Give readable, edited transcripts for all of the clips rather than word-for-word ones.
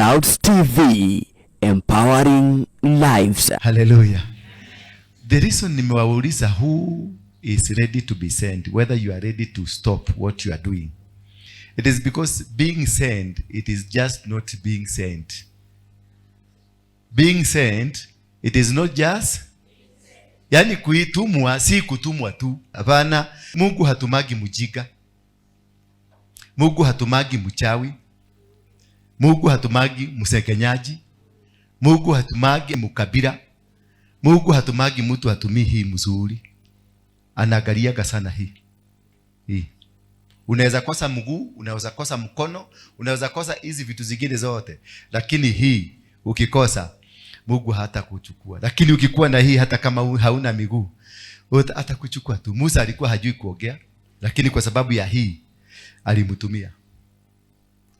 Clouds TV, empowering lives. Hallelujah. The reason nimewauliza who is ready to be sent, whether you are ready to stop what you are doing, it is because being sent, it is just not being sent. Being sent, it is not just, yani kuitumwa si kutumwa tu. Hapana, Mungu hatumagi mjinga. Mungu hatumagi mchawi. Mungu hatumagi msekenyaji. Mungu hatumagi mukabira. Mungu hatumagi mtu hatumii hii mzuri. Anaangaliaga sana hii. Unaweza kosa mguu, unaweza kosa mkono, unaweza kosa hizi vitu zingine zote, lakini hii ukikosa Mungu hata kuchukua. Lakini ukikuwa na hii, hata kama hauna miguu, hata kuchukua tu. Musa alikuwa hajui kuongea, lakini kwa sababu ya hii alimtumia.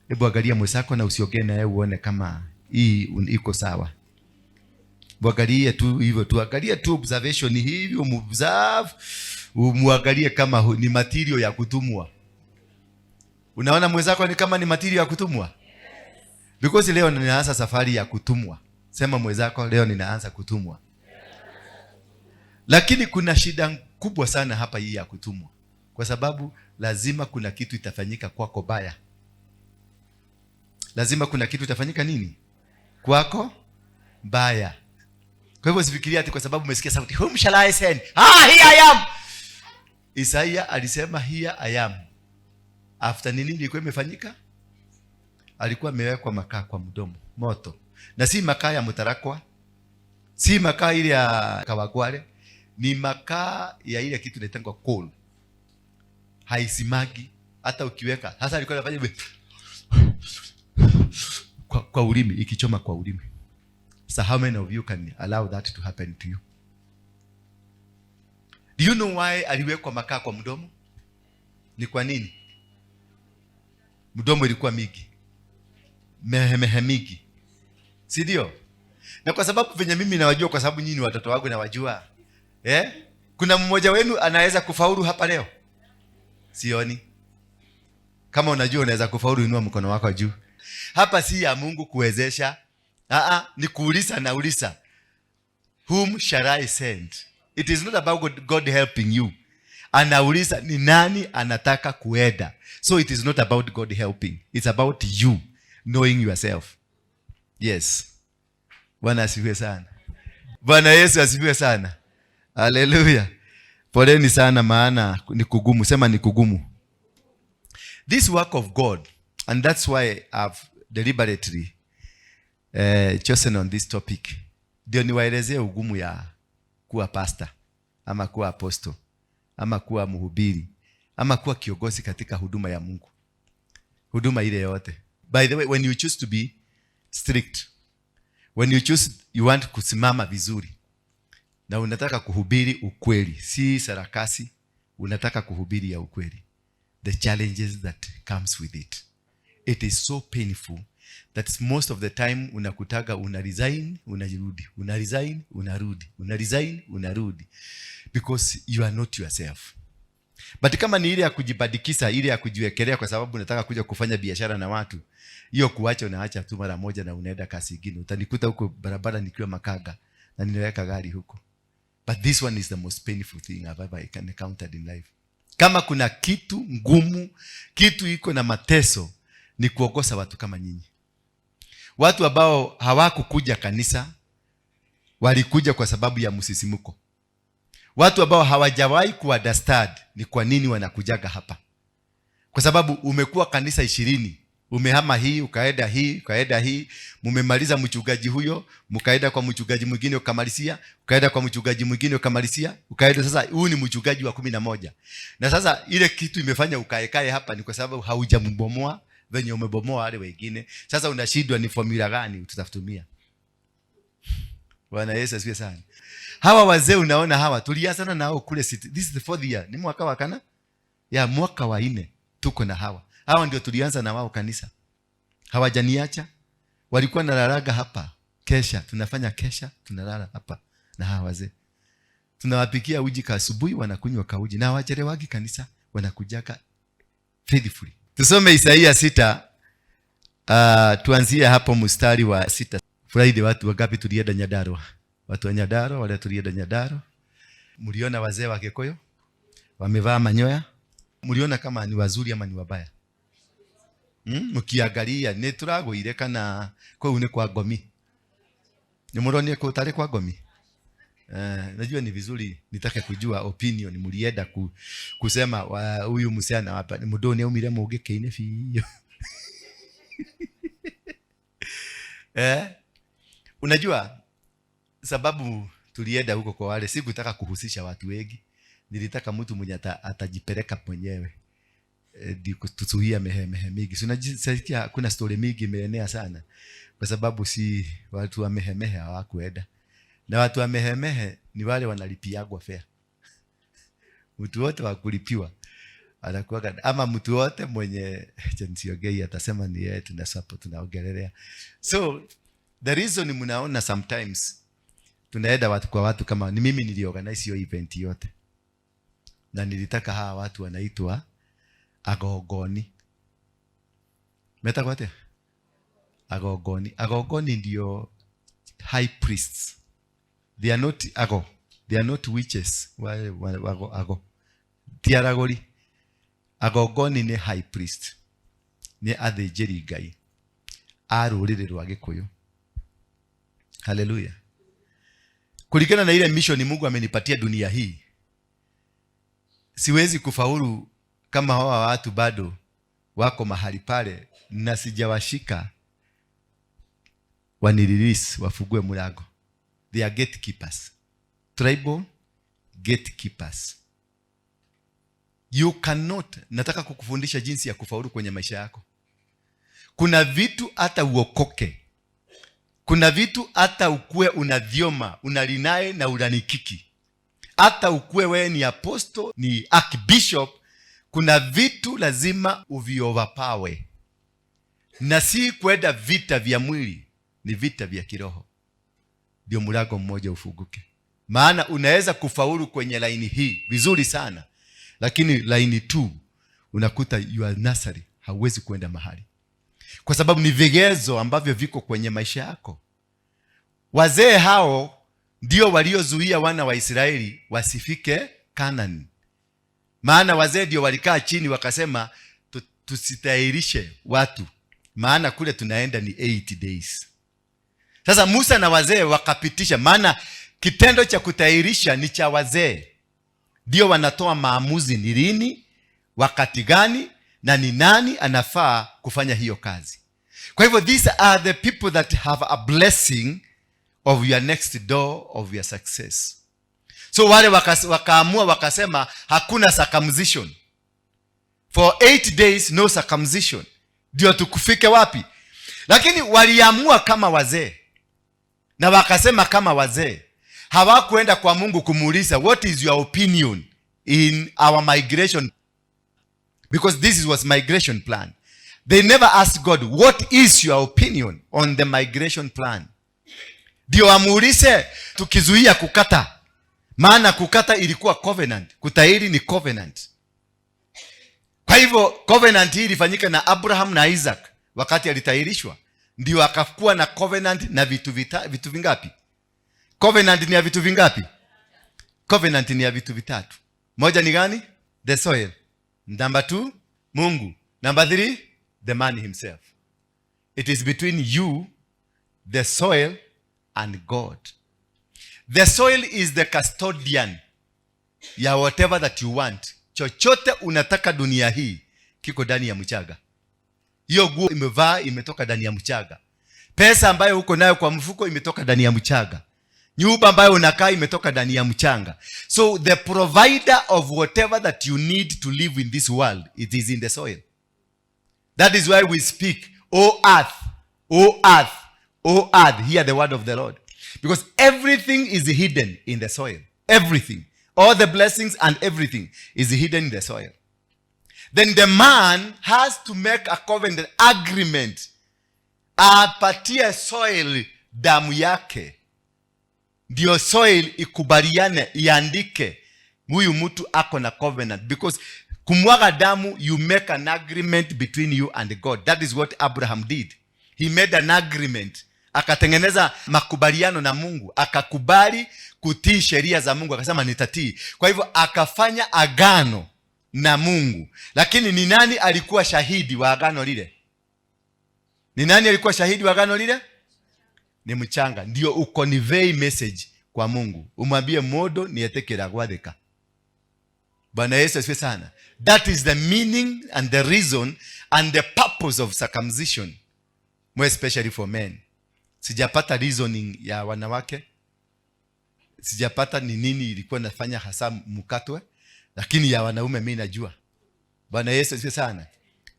Hebu angalia mwenzako na usiongee na yeye uone kama hii iko sawa. Muangalie tu hivyo tu, angalia tu observation hivyo, observe, muangalie kama ni material ya kutumwa. Unaona mwenzako ni kama ni material ya kutumwa? Because leo ninaanza safari ya kutumwa. Sema mwenzako, leo ninaanza kutumwa. Lakini kuna shida kubwa sana hapa hii ya kutumwa. Kwa sababu lazima kuna kitu itafanyika kwako baya. Lazima kuna kitu itafanyika nini? Kwako baya. Kwa hivyo usifikirie ati kwa sababu umesikia sauti, whom shall I send? Here I am. Isaiah alisema here I am. After nini ilikuwa imefanyika? Alikuwa amewekwa makaa kwa mdomo, moto. Na si makaa ya mutarakwa, si makaa ile ya kawagware, ni makaa ya ile kitu inaitwa coal. Haisimagi hata ukiweka. Sasa alikuwa anafanya kwa ulimi, ikichoma kwa ulimi. So how many of you can allow that to happen to you? Do you know why aliwekwa makaa kwa mdomo? Ni kwa nini? Mdomo ilikuwa migi, migi, si ndio? Na kwa sababu venye mimi nawajua, kwa sababu nyinyi watoto wangu nawajua, kuna mmoja wenu anaweza kufaulu hapa leo? Sioni. Kama unajua unaweza kufaulu, inua mkono wako juu. Hapa si ya Mungu kuwezesha. Ni kuuliza na uliza, whom shall I send? It is not about God helping you. Anauliza ni nani anataka kuenda. So it is not about God helping. It's about you knowing yourself. Yes. Bwana asifiwe sana. Bwana Yesu asifiwe sana. Hallelujah. Poleni sana maana ni kugumu. Sema ni kugumu. This work of God, and that's why I've deliberately chosen on this topic. Ndio niwaelezee ugumu ya kuwa pastor, ama kuwa apostle, ama kuwa mhubiri, ama kuwa kiongozi katika huduma ya Mungu. Huduma ile yote. By the way, when you choose to be strict, when you choose, you want kusimama vizuri, na unataka kuhubiri ukweli, si sarakasi, unataka kuhubiri ya ukweli, the challenges that comes with it, it is so painful that most of the time unakutaga una resign, unarudi, una resign, unarudi, una resign, unarudi, because you are not yourself. But kama ni ile ya kujibadikisa, ile ya kujiwekelea kwa sababu unataka kuja kufanya biashara na watu, hiyo kuacha unaacha tu mara moja na unaenda kasi nyingine. Utanikuta huko barabara nikiwa Makaga na ninaweka gari huko. But this one is the most painful thing I've ever encountered in life. Kama kuna kitu ngumu, kitu iko na mateso, ni kuogosa watu kama nyinyi. Watu ambao hawakukuja kanisa, walikuja kwa sababu ya msisimuko. Watu ambao hawajawahi kuunderstand ni kwa nini wanakujaga hapa. Kwa sababu umekuwa kanisa 20, umehama hii, ukaenda hii, ukaenda hii, mumemaliza mchungaji huyo, mkaenda kwa mchungaji mwingine ukamalizia, ukaenda kwa mchungaji mwingine ukamalizia, ukaenda sasa huu ni mchungaji wa 11. Na sasa ile kitu imefanya ukaekae hapa ni kwa sababu haujambomoa venye umebomoa wale wengine. Sasa unashindwa ni formula gani tutafutumia. Bwana Yesu asifiwe sana. Hawa wazee unaona hawa tulianza nao kule city. This is the 4th year. Ni mwaka wa kana? Ya mwaka wa 4 tuko na hawa. Hawa ndio tulianza na wao kanisa. Hawajaniacha. Walikuwa nalalaga hapa. Kesha, tunafanya kesha, tunalala hapa na hawa wazee. Tunawapikia uji kwa asubuhi, wanakunywa kauji. Na hawajerewagi kanisa, wanakujaga faithfully. Tusome Isaia 6 Tuanzie hapo mstari wa 6. Friday watu wangapi tulienda Nyandarua? Watu wa Nyandarua wale tulienda Nyandarua. Mliona wazee wa Gikuyu wamevaa manyoya? Mliona kama ni wazuri ama ni wabaya? Mkiangalia ni turagwire kana kwa ni kwa gomi. Ni muroni kwa tare kwa gomi. Najua ni vizuri nitaka kujua opinion mlienda kusema huyu msichana hapa ni mudoni au mire mugikeine fi. Unajua sababu tulienda huko kwa wale, sikutaka kuhusisha watu wengi. Nilitaka mtu mwenye atajipeleka mwenyewe. Tuzuia mehemehe mingi. Unajisikia kuna story mingi imeenea sana. Kwa sababu si watu wa mehemehe hawakuenda. Na watu wa mehemehe ni wale wanalipiagwa fare. Mtu wote wa kulipiwa anakuwa, ama mtu wote mwenye Jensiogei atasema ni yeye tunaongelelea. So the reason mnaona sometimes tunaenda watu kwa watu, kama ni mimi niliorganize hiyo event yote. Na nilitaka hawa watu wanaitwa agogoni. Metakwate? Agogoni. Agogoni ndio high priests. They are not ago. They are not witches. Ago. Tiaragori. Agogoni ni high priest. Ni athĩnjĩri Ngai a rũrĩrĩ rwa Gĩkũyũ. Hallelujah. Kulingana na ile mission Mungu amenipatia dunia hii, siwezi kufaulu kama hawa watu bado wako mahali pale na sijawashika wanirelease wafugue mlango. They are gatekeepers. Tribal gatekeepers. You cannot, nataka kukufundisha jinsi ya kufaulu kwenye maisha yako. Kuna vitu hata uokoke. Kuna vitu hata ukue unadhioma, unalinae na unanikiki. Hata ukue wewe ni apostle, ni archbishop, kuna vitu lazima uviovapawe. Na si kwenda vita vya mwili, ni vita vya kiroho. Ndio mlango mmoja ufunguke. Maana unaweza kufaulu kwenye laini hii vizuri sana, lakini laini 2 unakuta you are nursery, hauwezi kwenda mahali. Kwa sababu ni vigezo ambavyo viko kwenye maisha yako. Wazee hao ndio waliozuia wana wa Israeli wasifike Canaan. Maana wazee ndio walikaa chini wakasema tusitairishe watu, maana kule tunaenda ni 8 days. Sasa Musa na wazee wakapitisha, maana kitendo cha kutairisha ni cha wazee. Ndio wanatoa maamuzi ni lini, wakati gani, na ni nani anafaa kufanya hiyo kazi. Kwa hivyo these are the people that have a blessing of your next door of your success. So wale wakaamua wakasema hakuna circumcision. For 8 days no circumcision. Ndio tukufike wapi? Lakini waliamua kama wazee. Na wakasema kama wazee. Hawakuenda kwa Mungu kumuuliza what is your opinion in our migration, because this was migration plan. They never asked God what is your opinion on the migration plan. Ndio amuulize tukizuia kukata. Maana kukata ilikuwa covenant, kutahiri ni covenant. Kwa hivyo covenant hii ilifanyika na Abraham na Isaac wakati alitahirishwa. Ndio akakuwa na covenant na vitu vingapi? Covenant ni ya vitu vingapi? Covenant ni ya vitu vitatu. Moja ni gani? The soil. Number 2, Mungu. Number 3, the man himself. It is between you, the soil, and God. The soil is the custodian ya whatever that you want. Chochote unataka dunia hii kiko ndani ya mchanga. Hiyo nguo imevaa imetoka ndani ya mchanga. Pesa ambayo uko nayo kwa mfuko imetoka ndani ya mchanga. Nyumba ambayo unakaa imetoka ndani ya mchanga. So the provider of whatever that you need to live in this world, it is in the soil. That is why we speak, O earth, O earth, O earth, hear the word of the Lord. Because everything is hidden in the soil. Everything. All the blessings and everything is hidden in the soil. Then the man has to make a covenant agreement. Apatie soil damu yake. Ndio soil ikubaliane, iandike huyu mtu ako na covenant. Because Kumwaga damu, you make an agreement between you and God. That is what Abraham did. He made an agreement. Akatengeneza makubaliano na Mungu, akakubali kutii sheria za Mungu, akasema nitatii. Kwa hivyo akafanya agano na Mungu. Lakini ni nani alikuwa shahidi wa agano lile? Ni nani alikuwa shahidi wa agano lile? Ni mchanga. Ndio uconvey message kwa Mungu. Umwambie modo nietekera gwatheka. Bwana Yesu asifiwe sana. That is the meaning and the reason and the purpose of circumcision. More especially for men. Sijapata reasoning ya wanawake. Sijapata ni nini ilikuwa nafanya hasa mkatwe. Lakini ya wanaume mimi najua. Bwana Yesu asifiwe sana.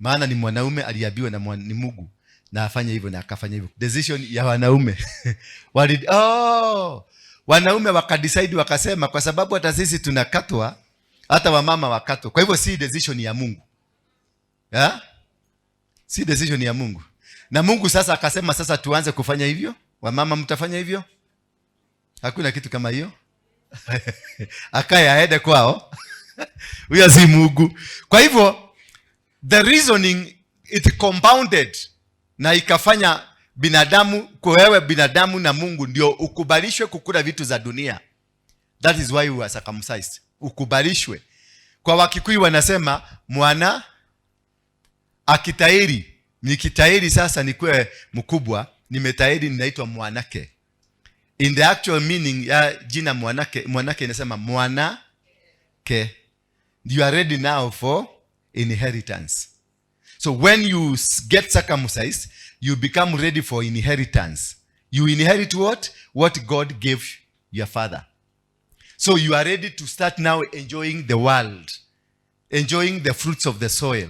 Maana ni mwanaume aliambiwa na ni Mungu na afanye hivyo na akafanya hivyo. Decision ya wanaume. Wanaume wakadecide wakasema kwa sababu hata sisi tunakatwa, hata wamama wakatwa. Kwa hivyo si decision ya Mungu. Ya? Si decision ya Mungu. Na Mungu sasa akasema sasa tuanze kufanya hivyo. Wamama mtafanya hivyo? Hakuna kitu kama hiyo. Akaya aende kwao. Huyo si Mungu. Kwa hivyo the reasoning it compounded na ikafanya binadamu, kwa wewe binadamu na Mungu ndio ukubalishwe kukula vitu za dunia. That is why we are circumcised. Ukubalishwe. Kwa Wakikuyu wanasema mwana akitahiri, nikitahiri sasa nikuwe mkubwa, nimetahiri ninaitwa mwanake. In the actual meaning ya jina mwanake inasema mwanake. You are ready now for inheritance. So when you get circumcised, you become ready for inheritance. You inherit what? What God gave your father. So you are ready to start now enjoying the world, enjoying the fruits of the soil,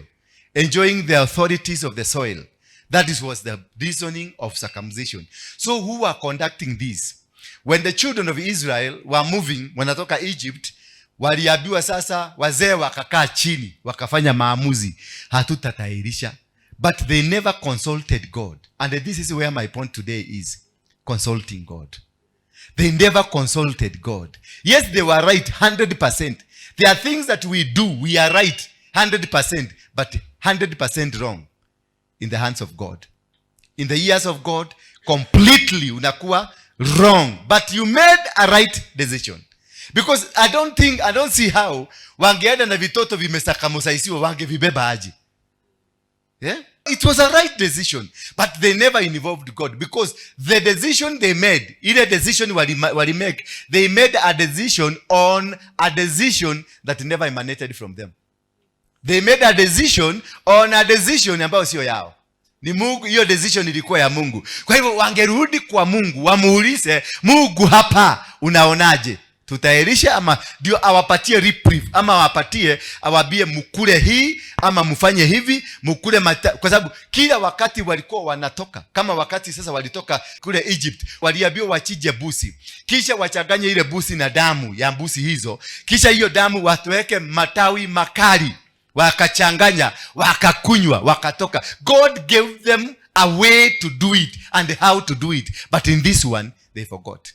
enjoying the authorities of the soil. That was the reasoning of circumcision. So who are conducting this? When the children of Israel were moving, wanatoka Egypt, waliambiwa sasa, wazee wakakaa chini, wakafanya maamuzi, hatutatahirisha. But they never consulted God. And this is where my point today is, consulting God. They never consulted God. Yes, they were right 100%. There are things that we do, we are right 100%, but 100% wrong in the hands of God. In the ears of God, completely unakuwa wrong. But you made a right decision. Because I don't see how wangeenda na vitoto vimesakamusaisiwa wangevibeba aje. Yeah? It was a right decision, but they never involved God, because the decision they made, ile decision wali make, they made a decision on a decision that never emanated from them. They made a decision on a decision ambayo sio yao. Ni Mungu, hiyo decision ilikuwa ya Mungu. Kwa hivyo wangerudi kwa Mungu, wamuulize, Mungu hapa unaonaje? Tutaelisha ama ndio awapatie reprieve, ama awapatie, awabie mkule hii ama mfanye hivi, mkule kwa sababu kila wakati walikuwa wanatoka, kama wakati sasa walitoka kule Egypt, waliambiwa wachije busi, kisha wachanganye ile busi na damu ya busi hizo, kisha hiyo damu watuweke matawi makali, wakachanganya, wakakunywa, wakatoka. God gave them a way to do it and how to do it, but in this one they forgot.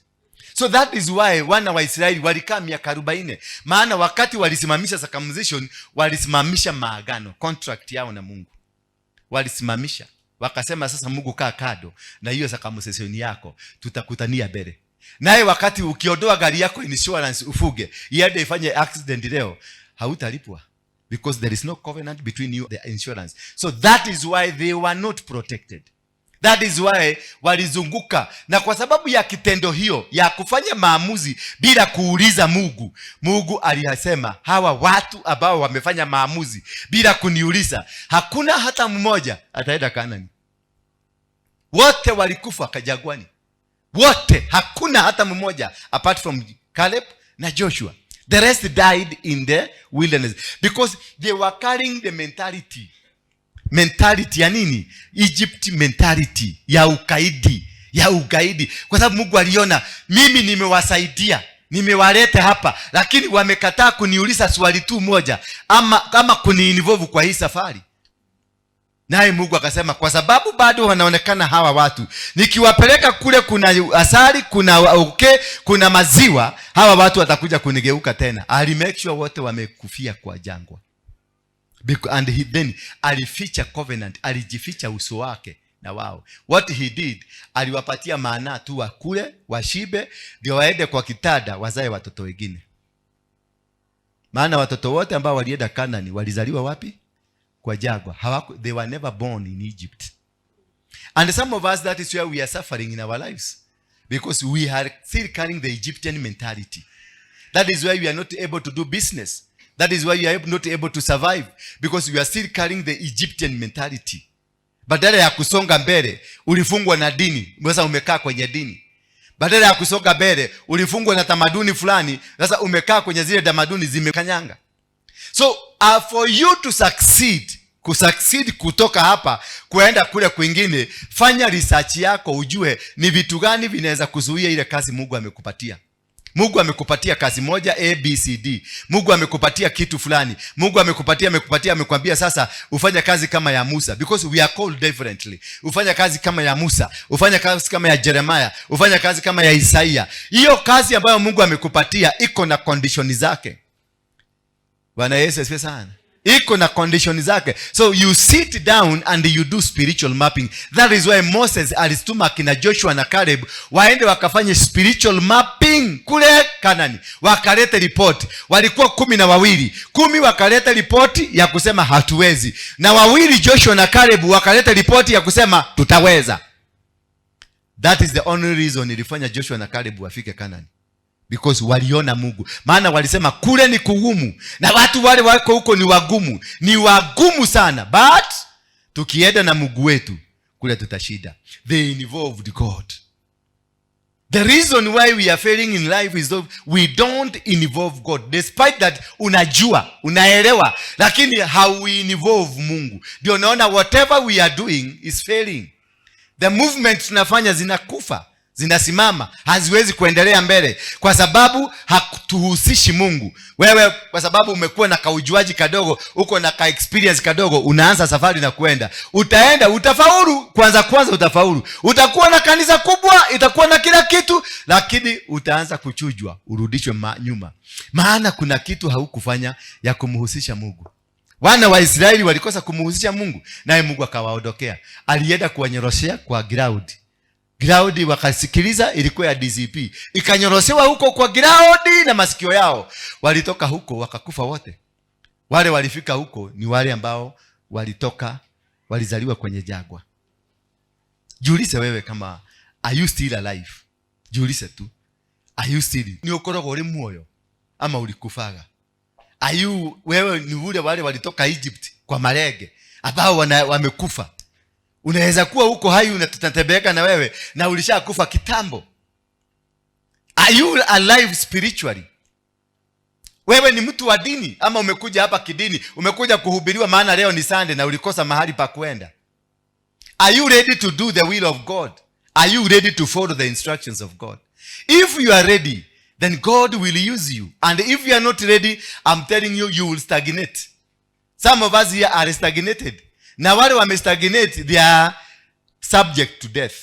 So that is why wana wa Israeli walikaa miaka 40. Maana wakati walisimamisha circumcision, walisimamisha maagano, contract yao na Mungu. Walisimamisha. Wakasema sasa Mungu kaa kado na hiyo circumcision yako, tutakutania mbele. Naye wakati ukiondoa gari yako insurance ufuge, iende ifanye accident leo, hautalipwa. Because there is no covenant between you and the insurance. So that is why they were not protected. That is why walizunguka. Na kwa sababu ya kitendo hiyo ya kufanya maamuzi bila kuuliza Mungu, Mungu aliyasema, hawa watu ambao wamefanya maamuzi bila kuniuliza, hakuna hata mmoja ataenda Kanaani. Wote walikufa Kajagwani. Wote, hakuna hata mmoja apart from Caleb na Joshua. The rest died in the wilderness because they were carrying the mentality ya nini? Egypt mentality ya ugaidi. Kwa sababu Mungu aliona, mimi nimewasaidia, nimewaleta hapa, lakini wamekataa kuniuliza swali tu moja, ama kama kuni-involve kwa hii safari. Naye Mungu akasema, kwa sababu bado wanaonekana hawa watu, nikiwapeleka kule kuna asali, kuna maziwa, hawa watu watakuja kunigeuka tena. Ali make sure wote wamekufia kwa jangwa. And then alificha covenant, alijificha uso wake na wao. What he did, aliwapatia maana tu wakule, washibe, ndio waende kwa kitanda wazae watoto wengine. Maana watoto wote ambao walienda Kanaani walizaliwa wapi? Kwa jangwa. They were never born in Egypt. And some of us, that is where we are suffering in our lives, because we are still carrying the Egyptian mentality. That is why we are not able to do business. That is why we are not able to survive, because we are still carrying the Egyptian mentality. Badala ya kusonga mbele, ulifungwa na dini, sasa umekaa kwenye dini. Badala ya kusonga mbele, ulifungwa na tamaduni fulani, sasa umekaa kwenye zile tamaduni zimekanyanga. So for you to succeed kutoka hapa kuenda kule kwingine, fanya research yako, ujue ni vitu gani vinaweza kuzuia ile kazi Mungu amekupatia. Mungu amekupatia kazi moja ABCD. Mungu amekupatia kitu fulani. Mungu amekwambia sasa ufanye kazi kama ya Musa, because we are called differently. Ufanye kazi kama ya Musa, ufanye kazi kama ya Jeremiah, ufanye kazi kama ya Isaiah. Hiyo kazi ambayo Mungu amekupatia iko na condition zake. Bwana Yesu asifiwe sana. Iko na condition zake. So you sit down and you do spiritual mapping. That is why Moses alistuma kina Joshua na Caleb waende wakafanye spiritual mapping kule Kanaani. Wakaleta report. Walikuwa 12. 10 wakaleta report ya kusema hatuwezi. Na 2 Joshua na Caleb wakaleta report ya kusema tutaweza. That is the only reason ilifanya Joshua na Caleb wafike Kanaani. Because waliona Mungu. Maana walisema kule ni kugumu, na watu wale wako huko ni wagumu sana, but tukienda na Mungu wetu kule tutashinda. They involved God. The reason why we are failing in life is that we don't involve God. Despite that unajua, unaelewa, lakini how we involve Mungu. Ndio unaona whatever we are doing is failing. The movement tunafanya zinakufa, zinasimama, haziwezi kuendelea mbele kwa sababu hatuhusishi Mungu. Wewe kwa sababu umekuwa na kaujuaji kadogo, uko na ka experience kadogo, unaanza safari na kuenda. Utaenda, utafaulu, kwanza utafaulu. Utakuwa na kanisa kubwa, itakuwa na kila kitu, lakini utaanza kuchujwa, urudishwe nyuma. Maana kuna kitu haukufanya ya kumhusisha Mungu. Wana wa Israeli walikosa kumhusisha Mungu, naye Mungu akawaondokea. Alienda kuwanyoroshea kwa ground, wakasikiliza, ilikuwa ya DCP. Ikanyorosewa huko kwa ground na masikio yao. Walitoka huko wakakufa wote. Wale walifika huko ni wale ambao walizaliwa kwenye jangwa. Jiulize wewe kama are you still alive? Jiulize tu. Are you still? Ni ukorogo ule moyo ama ulikufaga? Wewe ni wale walitoka Egypt kwa marege ambao wamekufa. Unaweza kuwa huko hai unatatembeka na wewe na ulishakufa kitambo. Are you alive spiritually? Wewe ni mtu wa dini ama umekuja hapa kidini, umekuja kuhubiriwa maana leo ni Sunday na ulikosa mahali pa kwenda? Are you ready to do the will of God? Are you ready to follow the instructions of God? If you are ready, then God will use you. And if you are not ready, I'm telling you, you will stagnate. Some of us here are stagnated. Na wale wamestagnate, they are subject to death.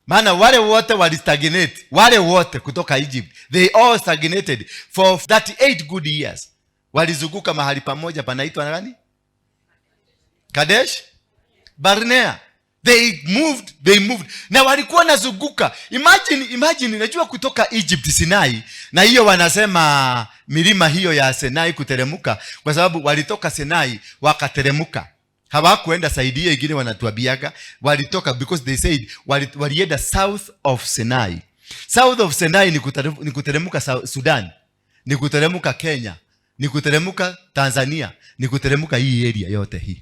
Maana wale wote walistagnate, wale wote kutoka Egypt, they all stagnated for 38 good years. Walizunguka mahali pamoja panaitwa nani? Kadesh Barnea. They moved. Na walikuwa nazunguka. Imagine, najua kutoka Egypt Sinai, na hiyo wanasema milima hiyo ya Sinai kuteremuka, kwa sababu walitoka Sinai wakateremuka. Hawakuenda saidia ingine wanatuabiaga. Walitoka because they said walienda south of Sinai. South of Sinai ni kuteremuka Sudan, ni kuteremuka Kenya, ni kuteremuka Tanzania, ni kuteremuka hii area yote hii.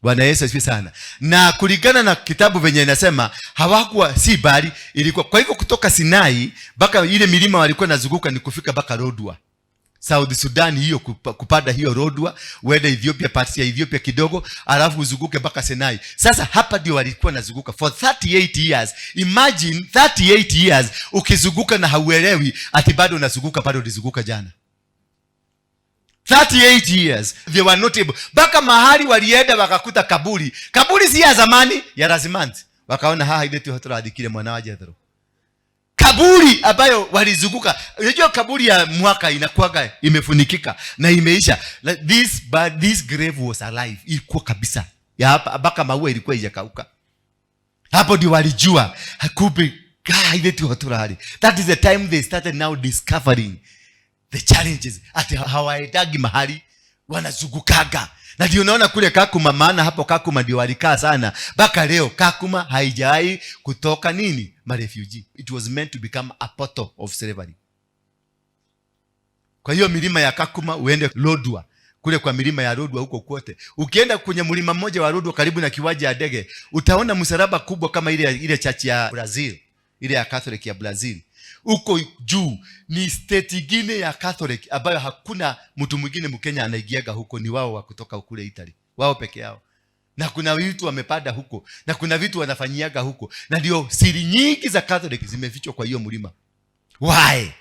Bwana Yesu asifiwe sana. Na kulingana na kitabu venye inasema hawakuwa si bali ilikuwa. Kwa hivyo kutoka Sinai baka ile milima walikuwa nazunguka ni kufika baka Rodwa. South Sudan hiyo kupanda hiyo Rodwa, uende Ethiopia, parts ya Ethiopia kidogo, alafu uzunguke baka Sinai. Sasa hapa ndio walikuwa nazunguka for 38 years. Imagine 38 years ukizunguka na hauelewi ati bado unazunguka, bado ulizunguka jana. 38 years they were not able. Baka mahali walienda wakakuta kaburi si ya zamani, ya Razimanti. Wakaona ile tu hotoradikile mwana wa Jethro. Kaburi ambayo walizunguka. Unajua kaburi ya mwaka inakuwaga imefunikika na imeisha. This grave was alive. Ilikuwa kabisa. Ya hapa mpaka maua ilikuwa haijakauka. Hapo ndio walijua hakubi ile hoturari. That is the time they started now discovering the challenges. Ati hawaendagi mahali, wanazungukaga. Na ndio unaona kule Kakuma, maana hapo Kakuma ndio walikaa sana. Baka leo Kakuma haijai kutoka nini? Refugee. It was meant to become a portal of slavery. Kwa hiyo milima ya Kakuma uende Lodwar. Kule kwa milima ya Lodwar huko kote. Ukienda kwenye mlima mmoja wa Lodwar karibu na kiwanja ya ndege, utaona msalaba kubwa kama ile church ya Brazil, ile ya Catholic ya Brazil. Uko juu ni state nyingine ya Catholic ambayo hakuna mtu mwingine Mkenya anaigiaga huko, ni wao wa kutoka kule Italy. Wao peke yao. Na kuna vitu wamepanda huko, na kuna vitu wanafanyiaga huko. Na ndio siri nyingi za Catholic zimefichwa kwa hiyo mlima. Why?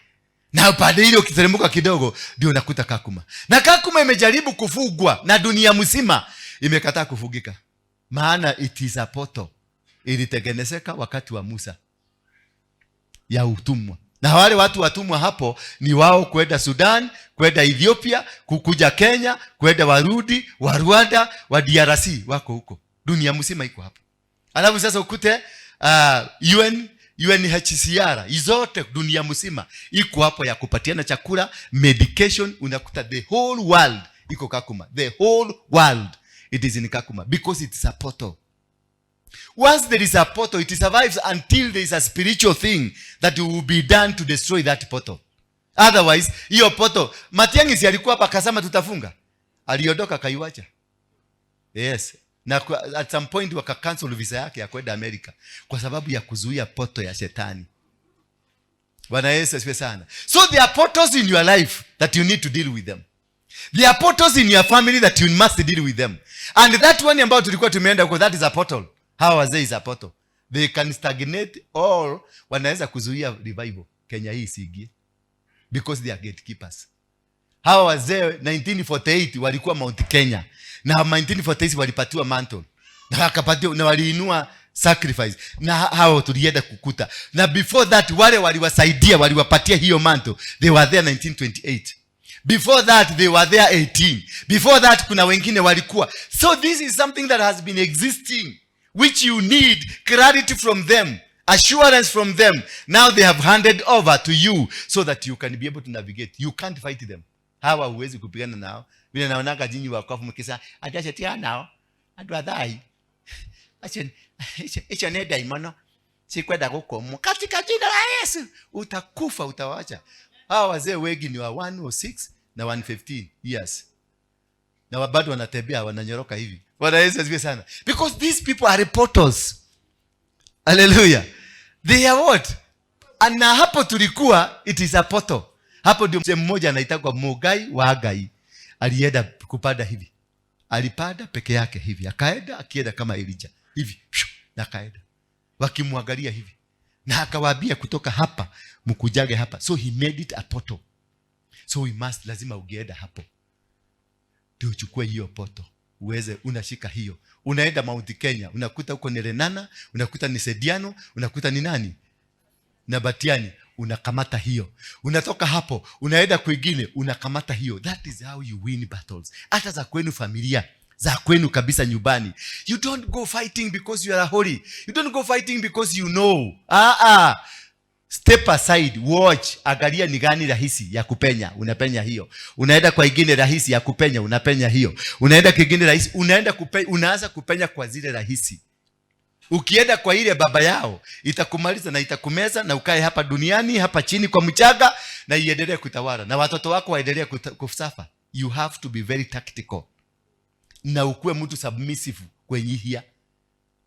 Na upande ile ukiteremka kidogo ndio unakuta Kakuma. Na Kakuma imejaribu kufugwa na dunia mzima imekataa kufugika. Maana it is a portal. Ilitengenezeka wakati wa Musa ya utumwa. Na wale watu watumwa hapo ni wao kwenda Sudan, kwenda Ethiopia, kukuja Kenya, kwenda warudi, wa Rwanda, wa DRC wako huko. Dunia mzima iko hapo. Alafu sasa ukute UNHCR izote dunia mzima iko hapo ya kupatiana chakula, medication. Unakuta the whole world iko Kakuma. The whole world it is in Kakuma because it's a portal. Once there is a portal, it survives until there is a spiritual thing that will be done to destroy that portal. Otherwise, hiyo portal, Matiang'i si alikuwa hapa akasema tutafunga. Aliondoka kaiwacha. Yes. Na at some point waka cancel visa yake ya kwenda Amerika kwa sababu ya kuzuia portal ya shetani. Bwana Yesu asifiwe sana. So there are portals in your life that you need to deal with them. There are portals in your family that you must deal with them. And that one ambayo tulikuwa tumeenda huko, that is a portal. Hawa wazee is a portal. They can stagnate or wanaweza kuzuia revival Kenya hii isiingie because they are gatekeepers. Hawa wazee 1948 walikuwa Mount Kenya na 1948 walipatiwa mantle na wakapatiwa na waliinua sacrifice na hao tulienda kukuta. Na before that wale waliwasaidia, waliwapatia hiyo mantle, they were there 1928. Before that they were there 18. Before that kuna wengine walikuwa. So this is something that has been existing, which you need clarity from them, assurance from them. Now they have handed over to you so that you can be able to navigate. You can't fight them. Hawa huwezi kupigana nao. Vile naonanga jinyi wakofu mkisa atashatia nao adwadai acha ne daimono sikwenda huko katika jina la Yesu utakufa, utawacha. Hawa wazee wengi ni wa 106 na 115 years na bado wanatembea wananyoroka hivi. Bwana Yesu asifiwe sana. Because these people are portals. Hallelujah. They are what? Na hapo tulikuwa it is a portal. Hapo ndio mmoja anaitwa Mugai wa Agai. Alienda kupanda hivi. Alipanda peke yake hivi. Akaenda akienda kama Elijah. Hivi. Na akaenda. Wakimwangalia hivi. Na akawaambia kutoka hapa mkujage hapa. So he made it a portal. So we must, lazima ugeenda hapo. Ndio uchukue hiyo portal. Uweze unashika hiyo. Unaenda Mount Kenya, unakuta huko ni Lenana, unakuta ni Sediano, unakuta ni nani? Na Batiani, unakamata hiyo. Unatoka hapo, unaenda kwingine, unakamata hiyo. That is how you win battles. Hata za kwenu familia, za kwenu kabisa nyumbani. You don't go fighting because you are holy. You don't go fighting because you know. Step aside, watch, angalia ni gani rahisi ya kupenya, unapenya hiyo. Unaenda kwa ingine rahisi ya kupenya, unapenya hiyo. Unaenda kingine rahisi, unaanza kupenya kwa zile rahisi. Ukienda kwa ile baba yao, itakumaliza na itakumeza na ukae hapa duniani, hapa chini kwa mchaga na iendelee kutawala. Na watoto wako waendelee kusafa. You have to be very tactical. Na ukuwe mtu submissive kwenye hia.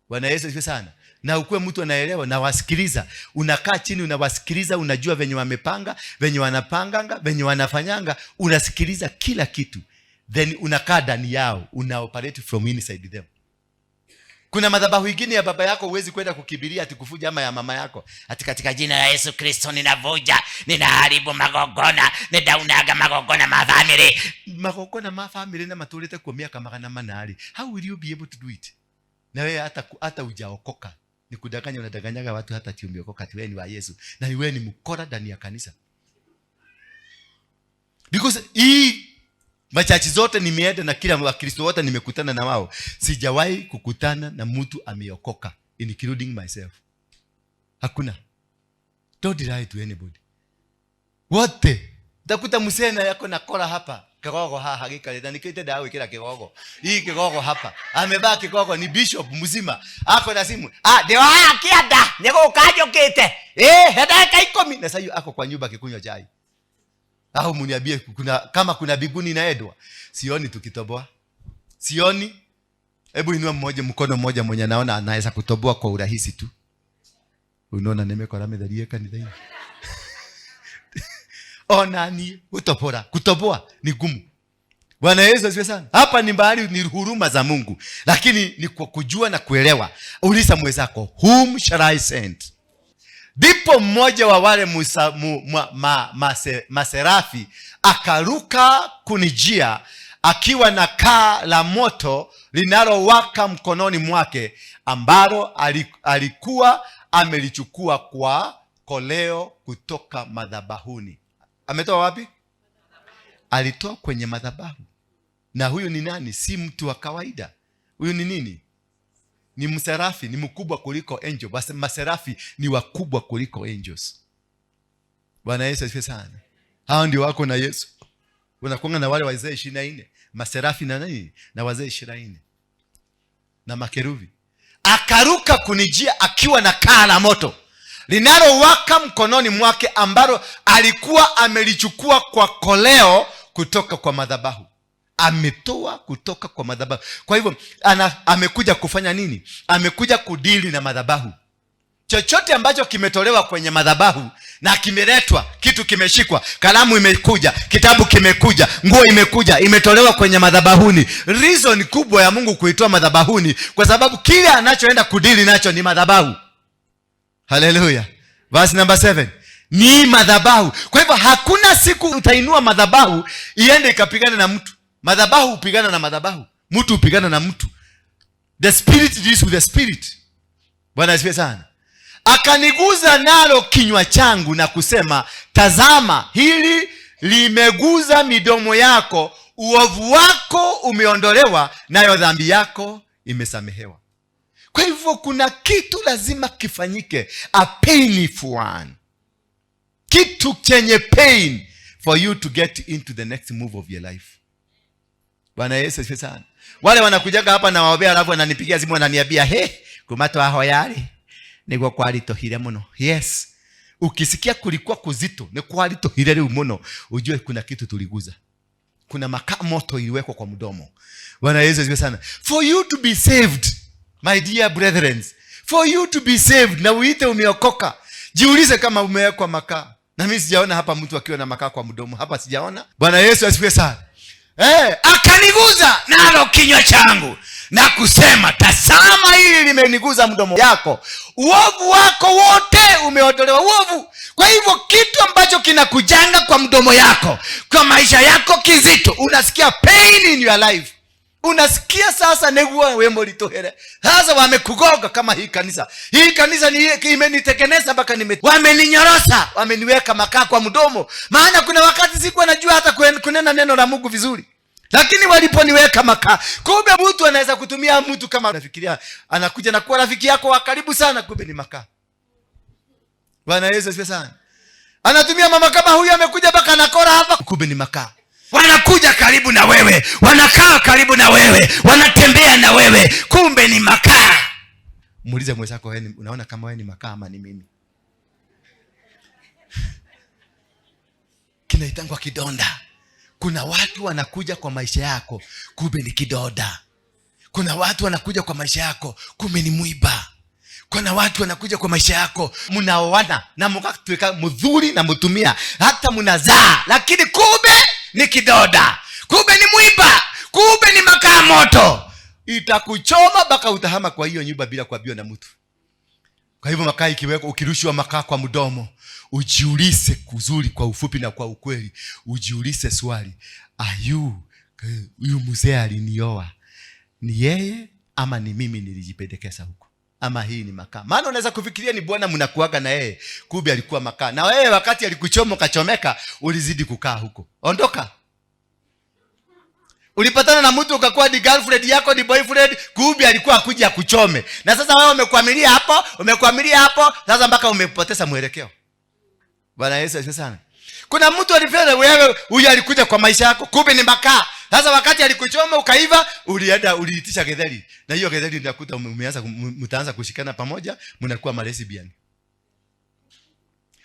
Bwana Yesu asifiwe sana. Na ukuwe mtu anaelewa na wasikiliza. Unakaa chini unawasikiliza, unajua venye wamepanga, venye wanapanganga, venye wanafanyanga, unasikiliza kila kitu. Then unakaa ndani yao, unaoperate from inside them. Kuna madhabahu mengine ya baba yako huwezi kwenda kukibiria ati kufuja ama ya mama yako. Ati katika jina la Yesu Kristo ninavuja, ninaharibu magogona, ninaunaga magogona mafamily. Magogona mafamily na matulete kwa miaka 800. How will you be able to do it? Na wewe hata hujaokoka. Ni kudanganya, unadanganyaga watu hata umeokoka ati wewe ni wa Yesu na wewe ni mkora ndani ya kanisa. Because hii machachi zote nimeenda na kila Wakristo wote nimekutana na wao, sijawahi kukutana na mtu ameokoka, including myself. Hakuna. Don't lie to anybody. Wote takuta musena yako na kora hapa kigogo hakika na nikite dawa kila kigogo hii kigogo hapa amevaa kigogo, ni bishop mzima ako na simu ndio akiada niko kajo kete hata kaikomi na sasa ako kwa nyumba kikunywa chai. Au mniambie kama kuna biguni na edwa, sioni tukitoboa, sioni. Hebu inua mkono mmoja mwenye anaona anaweza kutoboa kwa urahisi tu. Unaona nimekora medharie kanisa hii. Onani utopora, kutoboa ni gumu. Bwana Yesu asifiwe sana. Hapa ni bahari, ni huruma za Mungu, lakini ni kwa kujua na kuelewa. Uliza mwenzako, whom shall I send? Ndipo mmoja wa wale maserafi akaruka kunijia akiwa na kaa la moto linalowaka mkononi mwake, ambalo alikuwa amelichukua kwa koleo kutoka madhabahuni. Ametoa wapi? Alitoa kwenye madhabahu. Na huyu ni nani? Si mtu wa kawaida. Huyu ni nini? Ni mserafi, ni mkubwa kuliko angel. Basi maserafi ni wakubwa kuliko angels. Bwana Yesu asifiwe sana. Hao ndio wako na Yesu. Unakuanga na wale wazee 24, maserafi na nani? Na wazee 24. Na makerubi. Akaruka kunijia akiwa na kaa la moto linalowaka mkononi mwake, ambalo alikuwa amelichukua kwa koleo kutoka kwa madhabahu. Ametoa kutoka kwa madhabahu. Kwa hivyo amekuja kufanya nini? Amekuja kudili na madhabahu. Chochote ambacho kimetolewa kwenye madhabahu na kimeletwa, kitu kimeshikwa, kalamu imekuja, kitabu kimekuja, nguo imekuja, imetolewa kwenye madhabahuni. Reason kubwa ya Mungu kuitoa madhabahuni, kwa sababu kile anachoenda kudili nacho ni madhabahu. Hallelujah. Verse number 7. Ni madhabahu. Kwa hivyo hakuna siku utainua madhabahu iende ikapigana na mtu. Madhabahu upigana na madhabahu, mtu upigana na mtu. The spirit deals with the spirit. Bwana asifiwe sana. Akaniguza nalo kinywa changu na kusema, tazama, hili limeguza midomo yako, uovu wako umeondolewa, nayo dhambi yako imesamehewa. Kwa hivyo kuna kitu lazima kifanyike, a painful one. Kitu chenye pain for you to get into the next move of your life. Bwana Yesu asifiwe sana. Wale wanakujaga hapa na waombea, alafu wananipigia simu wananiambia, kumato aho yari niko kwalitohire muno. Yes. Ukisikia kulikuwa kuzito, ni kwalitohire leo muno, ujue kuna kitu tuliguza. Kuna makaa moto iliwekwa kwa mdomo. Bwana Yesu asifiwe sana. For you to be saved, my dear brethren, for you to be saved, na uite umeokoka, jiulize kama umewekwa makaa. Na mimi sijaona hapa mtu akiwa na makaa kwa mdomo. Hapa sijaona. Bwana Yesu asifiwe sana. Akaniguza nalo kinywa changu na kusema, tazama, hili limeniguza mdomo yako, uovu wako wote umeondolewa. Uovu. Kwa hivyo kitu ambacho kinakujanga kwa mdomo yako, kwa maisha yako kizito, unasikia pain in your life. Unasikia sasa negua wembo litohere. Sasa wamekugoga kama hii kanisa. Hii kanisa imenitekeneza mpaka wameninyorosa, wameniweka makaa kwa mdomo. Maana kuna wakati sikuwa najua hata kunena neno la Mungu vizuri. Lakini waliponiweka makaa, kumbe mtu anaweza kutumia mtu kama unafikiria anakuja na kuwa rafiki yako wa karibu sana, kumbe ni makaa. Bwana Yesu asifiwe sana. Anatumia mama kama huyu amekuja mpaka anakora hapa, kumbe ni makaa. Wanakuja karibu na wewe, wanakaa karibu na wewe, wanatembea na wewe, kumbe ni makaa. Muulize mwenzako, wewe unaona kama wewe ni makaa ama ni mimi? Kinaitangwa kidonda. Kuna watu wanakuja kwa maisha yako, kumbe ni kidonda. Kuna watu wanakuja kwa maisha yako, kumbe ni mwiba. Kuna watu wanakuja kwa maisha yako, mnaoana na mkatuweka mzuri na mtumia, hata mnazaa, lakini kumbe ni kidoda, kumbe ni mwiba, kumbe ni makaa moto. Itakuchoma mpaka utahama kwa hiyo nyumba bila kuambiwa na mtu. Kwa hivyo makaa ikiwekwa, ukirushwa makaa kwa mdomo, ujiulize kuzuri, kwa ufupi na kwa ukweli, ujiulize swali, huyu mzee alinioa, ni yeye ama ni mimi nilijipendekeza huko? ama hii ni makaa. Maana unaweza kufikiria ni bwana mnakuaga na yeye, kumbe alikuwa makaa. Na wewe wakati alikuchoma ukachomeka, ulizidi kukaa huko. Ondoka. Ulipatana na mtu ukakuwa ni girlfriend yako, ni boyfriend, kumbe alikuwa akuja kuchome. Na sasa wewe umekwamilia hapo, sasa mpaka umepoteza mwelekeo. Bwana Yesu asifiwe sana. Kuna mtu alifanya wewe, huyu alikuja kwa maisha yako, kumbe ni makaa. Sasa wakati alikuchoma ukaiva, uliitisha getheri. Na hiyo getheri ndakuta mtaanza kushikana pamoja, mnakuwa lesbian.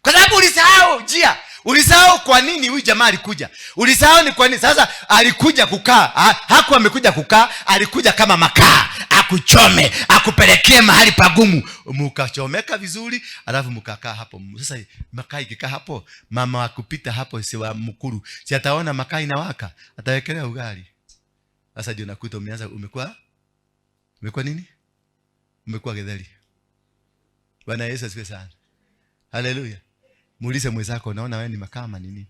Kwa sababu ulisahau njia. Ulisahau kwa nini huyu jamaa alikuja. Ulisahau ni kwa nini. Sasa alikuja kukaa. Hakuwa amekuja kukaa, alikuja kama makaa. Akuchome, akupelekee mahali pagumu. Mkachomeka vizuri, alafu mkakaa hapo. Sasa makaa ikikaa hapo, mama wakupita hapo si wa mkuru. Si ataona makaa inawaka, atawekelea ugali. Sasa ndio nakuta umekuwa nini? Umekuwa getheri. Bwana Yesu asifiwe sana. Haleluya. Muulize mwenzako, unaona wewe ni makaa ama nini?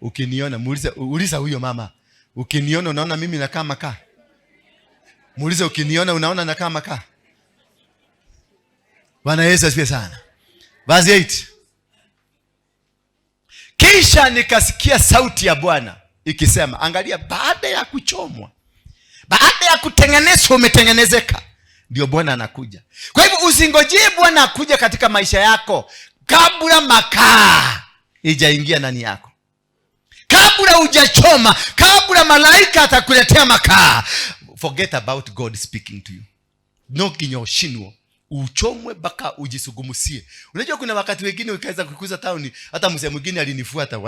Ukiniona uliza huyo mama. Ukiniona unaona mimi nakaa makaa? Muulize ukiniona unaona nakaa makaa? Bwana Yesu asifiwe sana. Verse 8. Kisha nikasikia sauti ya Bwana ikisema, angalia, baada ya kuchomwa, baada ya kutengenezwa, umetengenezeka, ndio Bwana anakuja. Kwa hivyo usingojee Bwana akuja katika maisha yako kabla makaa ijaingia ndani yako, kabla hujachoma, kabla malaika atakuletea makaa. Forget about God speaking to you. No kinyoshinwo uchomwe baka ujisugumusie. Unajua kuna wakati wengine ukaweza kukuza town, hata mzee mwingine alinifuata,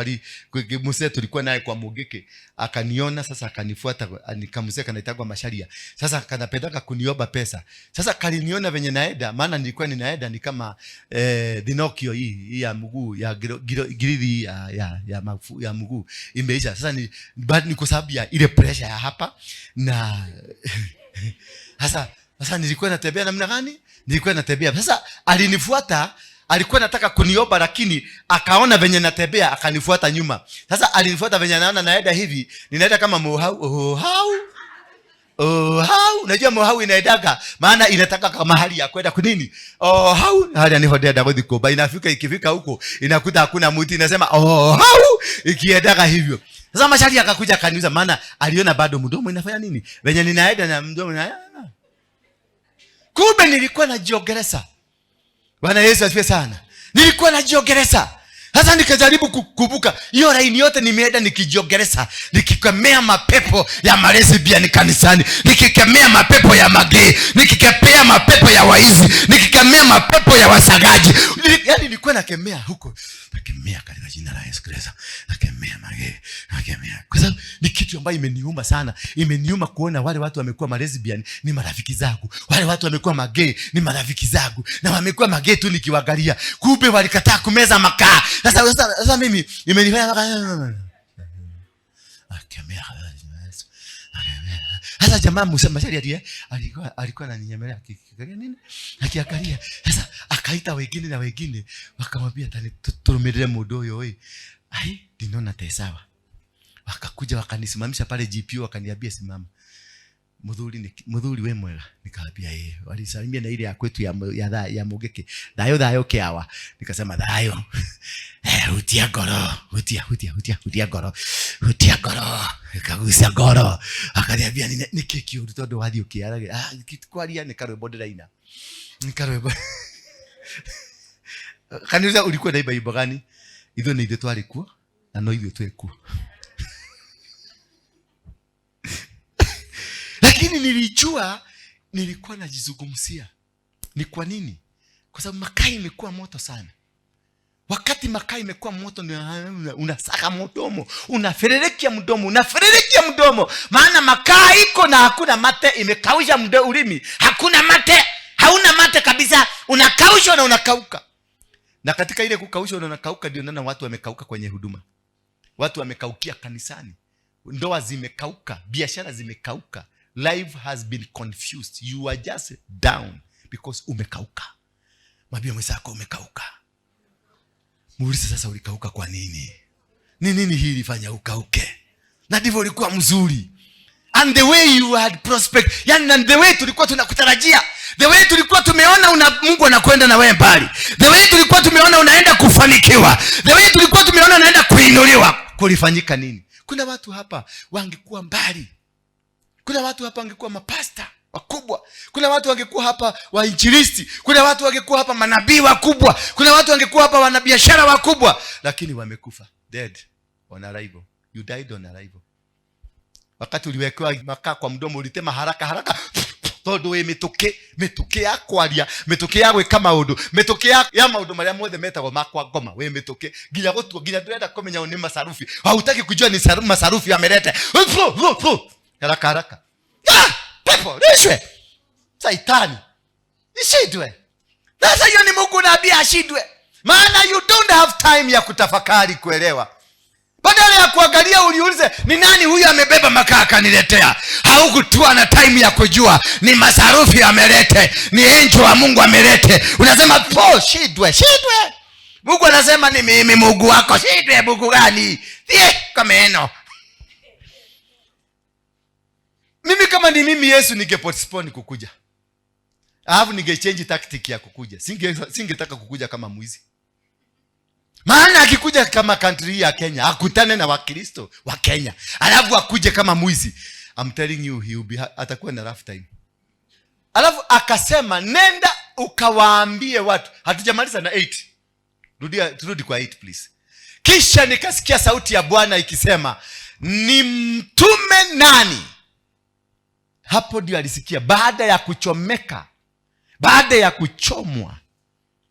mzee tulikuwa naye kwa Mogeke, akaniona, sasa akanifuata, nikamzee kanaitagwa Masharia. Sasa kanapendaka kuniomba pesa. Sasa kaliniona venye naenda, maana nilikuwa ninaenda ni kama Dinokio hii ya mguu ya giridi ya mguu imeisha. Sasa ni kwa sababu ya ile pressure ya hapa na sasa nilikuwa natembea namna gani? Nilikuwa natembea. Sasa alinifuata, alikuwa nataka kuniomba, lakini akaona venye natembea akanifuata nyuma. Sasa alinifuata venye naona naenda hivi, ninaenda kama mohau. Unajua mohau inaendaga, maana inataka kama hali ya kwenda kunini? Hali anihodea kwa dhiko. Ikifika huko inakuta hakuna mtu, inasema ikiendaga hivyo. Sasa Mashari akakuja akaniuliza, maana aliona bado mdomo inafanya nini? Venye ninaenda na mdomo kumbe nilikuwa najiogeleza. Bwana Yesu asifiwe sana. Nilikuwa najiogeleza. Sasa nikajaribu kukumbuka hiyo laini yote nimeenda nikijiogeleza, nikikemea mapepo ya lesbian kanisani, nikikemea mapepo ya magei, nikikemea mapepo ya waizi, nikikemea mapepo ya wasagaji. Yaani nilikuwa nakemea huko. Nakemea katika jina la Yesu Kristo. Nakemea magei, nakemea. Kwa sababu ni kitu ambayo imeniuma sana. Imeniuma kuona wale watu wamekuwa lesbian ni marafiki zangu. Wale watu wamekuwa magei ni marafiki zangu. Na wamekuwa magei tu nikiwaangalia. Kumbe walikataa kumeza makaa. Sasa mimi imenifanya akemea. Sasa jamaa Mashari alikuwa ananinyemea akiangalia nini? Akiangalia. Sasa akaita wengine na wengine wakamwambia turumirire mundu uyu oi. Ndinona tesawa. Wakakuja wakanisimamisha pale GPO, wakaniambia simama. Muthuri we mwega. Nikaambia yeye. Walisalimia na ile ya kwetu ya Mogeke. Dayo kiawa. Nikasema dayo. Utia goro. Kagusia goro. Akaniambia ni keki urutondo wathi ukiarage. Kwaria ni karwe boderaina. Ni karwe. Kaniuliza ulikuwa na iba gani? Itho ni ithu twarikuo na no ithu twekuo. Lakini nilijua nilikuwa najizungumzia. Ni kwa nini? Kwa sababu makaa imekuwa moto sana. Wakati makaa imekuwa moto, unasaka mdomo, unafererekia mdomo. Maana makaa iko na hakuna mate, imekausha ulimi. Hakuna mate, hauna mate kabisa. Unakausha na unakauka. Na katika ile kukausha na unakauka ndio nana watu wamekauka kwenye huduma. Watu wamekaukia kanisani. Ndoa zimekauka, biashara zimekauka. Life has been confused. You are just down because umekauka. Mwambie mwenzako umekauka. Muulize sasa ulikauka kwa nini? Ni nini hii ilifanya ukauke? Na ndivyo ulikuwa mzuri. And the way you had prospect, yani and the way tulikuwa tunakutarajia. the way tulikuwa tumeona Mungu anakwenda na wewe mbali, the way tulikuwa tumeona unaenda kufanikiwa, the way tulikuwa tumeona unaenda kuinuliwa, kulifanyika nini? Kuna watu hapa wangekuwa mbali. Kuna watu hapa wangekuwa mapasta wakubwa. Kuna watu wangekuwa hapa wainjilisti. Kuna watu wangekuwa hapa manabii wakubwa. Kuna watu wangekuwa hapa wanabiashara wakubwa, lakini wamekufa, dead on arrival. You died on arrival. Wakati uliwekewa makaa kwa mdomo ulitema haraka todo we metoke yako alia, metoke yako kama udu, metoke yako ya maudu maria mothe metagwo makwa ngoma, we metoke ginya gutu ginya ndurenda kumenya ni masarufi, hautaki kujua ni masarufi yamerete haraka pepo rishwe saitani ishidwe. Sasa hiyo ni Mungu naambia ashidwe, maana you don't have time ya kutafakari kuelewa. Badala ya kuangalia uliulize ni nani huyu amebeba makaa akaniletea, haukutua na time ya kujua ni masarufi amelete, ni angel wa Mungu amelete. Unasema po shidwe. Mungu anasema ni mimi Mungu wako. Shidwe Mungu gani? Kameno. Mimi kama ni mimi Yesu ningepostpone kukuja. Alafu ningechange tactic ya kukuja. Singetaka kukuja kama mwizi. Maana akikuja kama country ya Kenya, akutane na Wakristo wa Kenya, alafu akuje kama mwizi, I'm telling you atakuwa na rough time. Alafu akasema nenda ukawaambie watu. Hatujamaliza na 8. Turudi kwa 8 please. Kisha nikasikia sauti ya Bwana ikisema, ni mtume nani? Hapo ndio alisikia, baada ya kuchomeka, baada ya kuchomwa.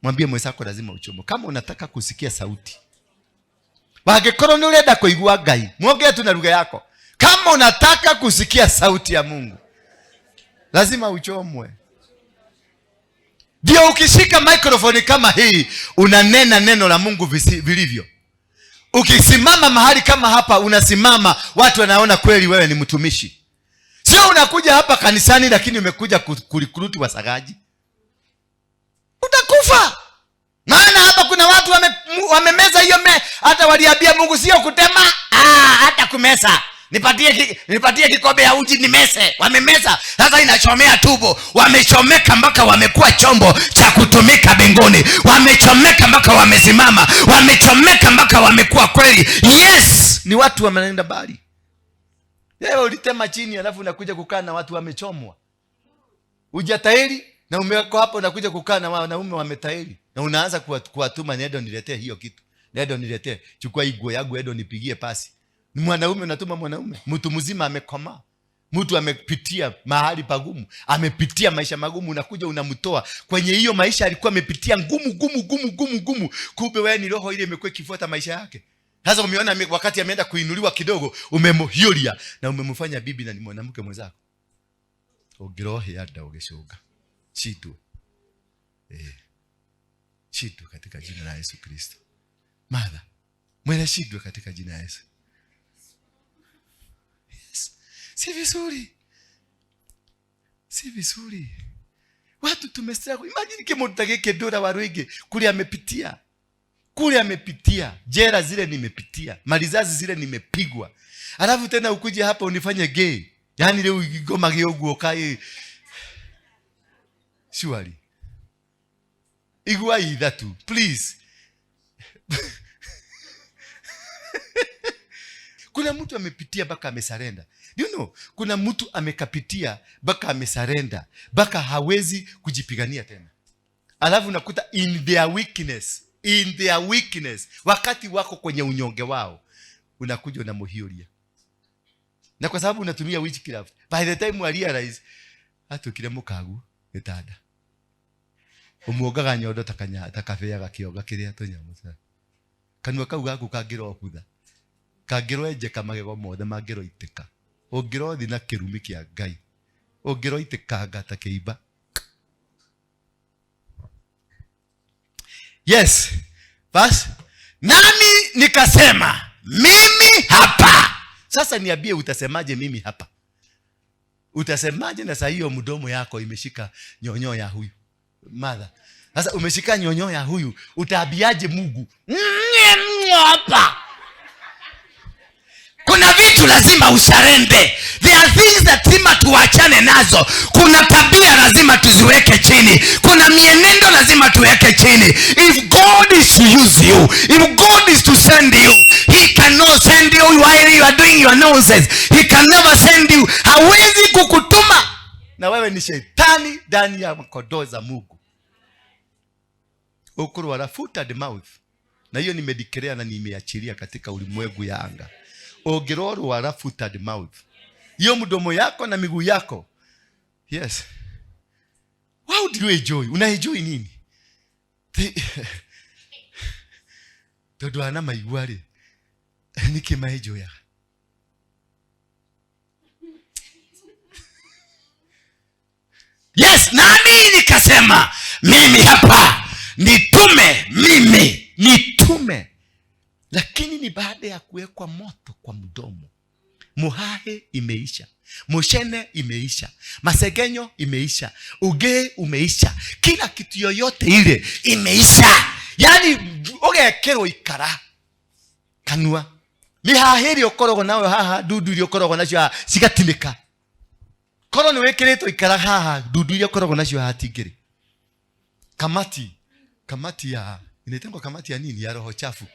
Mwambie mwenzako lazima uchomo kama unataka kusikia sauti. Wangekoro ni urenda kuigua Ngai, muongee tu na lugha yako. Kama unataka kusikia sauti ya Mungu, lazima uchomwe. Ndio ukishika microphone kama hii, unanena neno la Mungu vilivyo. Ukisimama mahali kama hapa, unasimama, watu wanaona kweli wewe ni mtumishi. Sio unakuja hapa kanisani lakini umekuja kurikuruti wasagaji. Utakufa. Maana hapa kuna watu wamemeza hiyo hata waliambia Mungu sio kutema, hata kumesa. Nipatie kikombe ya uji nimese. Wamemeza. Sasa inachomea tubo. Wamechomeka mpaka wamekuwa chombo cha kutumika mbinguni. Wamechomeka mpaka wamesimama. Wamechomeka mpaka wamekuwa kweli. Yes, ni watu wanaenda mbali. Leo ulitema chini alafu unakuja kukaa na watu wamechomwa. Hujatahiri na umeweko hapo unakuja kukaa na wanaume wametahiri. Na unaanza kuwatuma nenda niletee hiyo kitu. Nenda niletee. Chukua igwe yangu nenda nipigie pasi. Ni mwanaume unatuma mwanaume. Mtu mzima amekomaa. Mtu amepitia mahali pagumu. Amepitia maisha magumu, unakuja unamtoa. Kwenye hiyo maisha alikuwa amepitia ngumu. Kumbe wewe ni roho ile imekuwa ikifuata maisha yake. Sasa umeona wakati ameenda kuinuliwa kidogo, umemhiolia na umemfanya bibi na ni mwanamke mwenzako. Ogirohe hata ugeshoga. Chitu. Chitu katika jina la Yesu Kristo. Mada. Mwele chitu katika jina la Yesu. Yes. Si vizuri. Watu tumesema, imagine kama utageke dora waruige kule amepitia. Jera zile nimepitia. Malizazi zile nimepigwa. Alafu tena ukuje hapa unifanye gay. Yaani leo igoma gyoguo kai. Surely. Igwa either tu. Please. Kuna mtu amepitia baka amesarenda. You know, kuna mtu amekapitia baka amesarenda, baka hawezi kujipigania tena. Alafu nakuta in their weakness, wakati wako kwenye unyonge wao, unakuja unamuhioria. Na kwa sababu unatumia witchcraft, by the time you realize atukire mukagu etada. Umuogaga nyodo takafeaga kioga kiria tonyamusa. Kanwa kau gaku kagiro hutha. Kagiro eje kamagego mothe mangiro iteka. Ogiro thi na kirumi kia Ngai. Ogiro iteka gata keiba. Yes. Bas, nami nikasema mimi hapa. Sasa niambie utasemaje mimi hapa? Utasemaje na saa hiyo mdomo yako imeshika nyonyo ya huyu? Mother. Sasa umeshika nyonyo ya huyu, utaambiaje Mungu? Hapa. Kuna vitu lazima usarende. There are things that lazima tuachane nazo. Kuna tabia lazima tuziweke chini. Kuna mienendo lazima tuweke chini. If God is to use you, if God is to send you, he cannot send you while you are doing your nonsense. He can never send you. Hawezi kukutuma na wewe ni shetani ndani ya kondoo za Mungu. Ukuru wanafuta the mouth. Na hiyo nimedeclare na nimeachilia katika ulimwengu ya anga. Ogiroro wanafuta the mouth. Hiyo mdomo yako na miguu yako. Yes. How do you enjoy? Unaenjoy nini? Todo ana maiguare. Niki maejo ya. Yes, nami nikasema mimi hapa nitume. Lakini ni baada ya kuwekwa moto kwa mdomo. Muhahe imeisha, mushene imeisha, masegenyo imeisha, uge umeisha, kila kitu yoyote ile imeisha. Yani ugekero ikara kanua mihahiri okorogo nawe haha dudu ile okorogo nacio cigatimika koro ni wekeretwo ikara haha dudu ile okorogo nacio hatingiri. Kamati ya inaitwa kamati ya nini, ya roho chafu.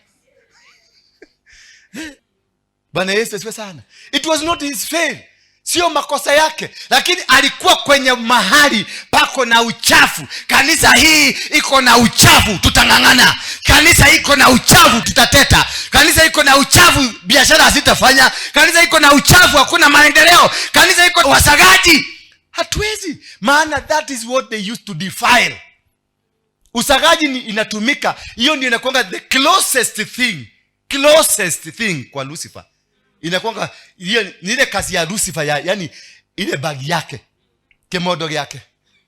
Bwana Yesu asifiwe sana. It was not his fail. Sio makosa yake, lakini alikuwa kwenye mahali pako na uchafu. Kanisa hii iko na uchafu, tutangangana. Kanisa iko na uchafu, tutateta. Kanisa iko na uchafu, biashara hazitafanya. Kanisa iko na uchafu, hakuna maendeleo. Kanisa iko wasagaji, hatuwezi. Maana that is what they used to defile. Usagaji ni inatumika, hiyo ndio inakuwa the closest thing kwa Lucifer. Inakuwa ile kazi ya Lucifer yani ile bagi yake, kemodo yake.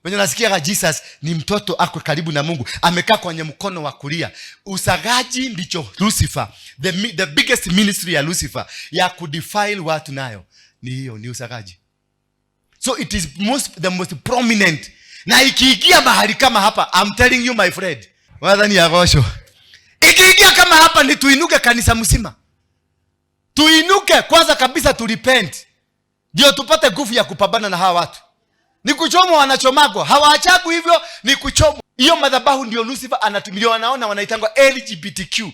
Wenye nasikia Jesus ni mtoto ako karibu na Mungu, amekaa kwenye mkono wa kulia. Usagaji ndicho Lucifer, the biggest ministry ya Lucifer ya kudefile watu nayo ni hiyo, ni usagaji. So it is the most prominent. Na ikiingia mahali kama hapa, I'm telling you my friend, wadhani ya gosho, ikiingia kama hapa ni tuinuke kanisa mzima. Tuinuke kwanza kabisa, tulipent ndio tupate nguvu ya kupambana na hawa watu. Ni kuchomwa wanachomago, hawaachagu hivyo, ni kuchomwa. Hiyo madhabahu ndio Lucifer anatumia, wanaona wanaitangwa LGBTQ,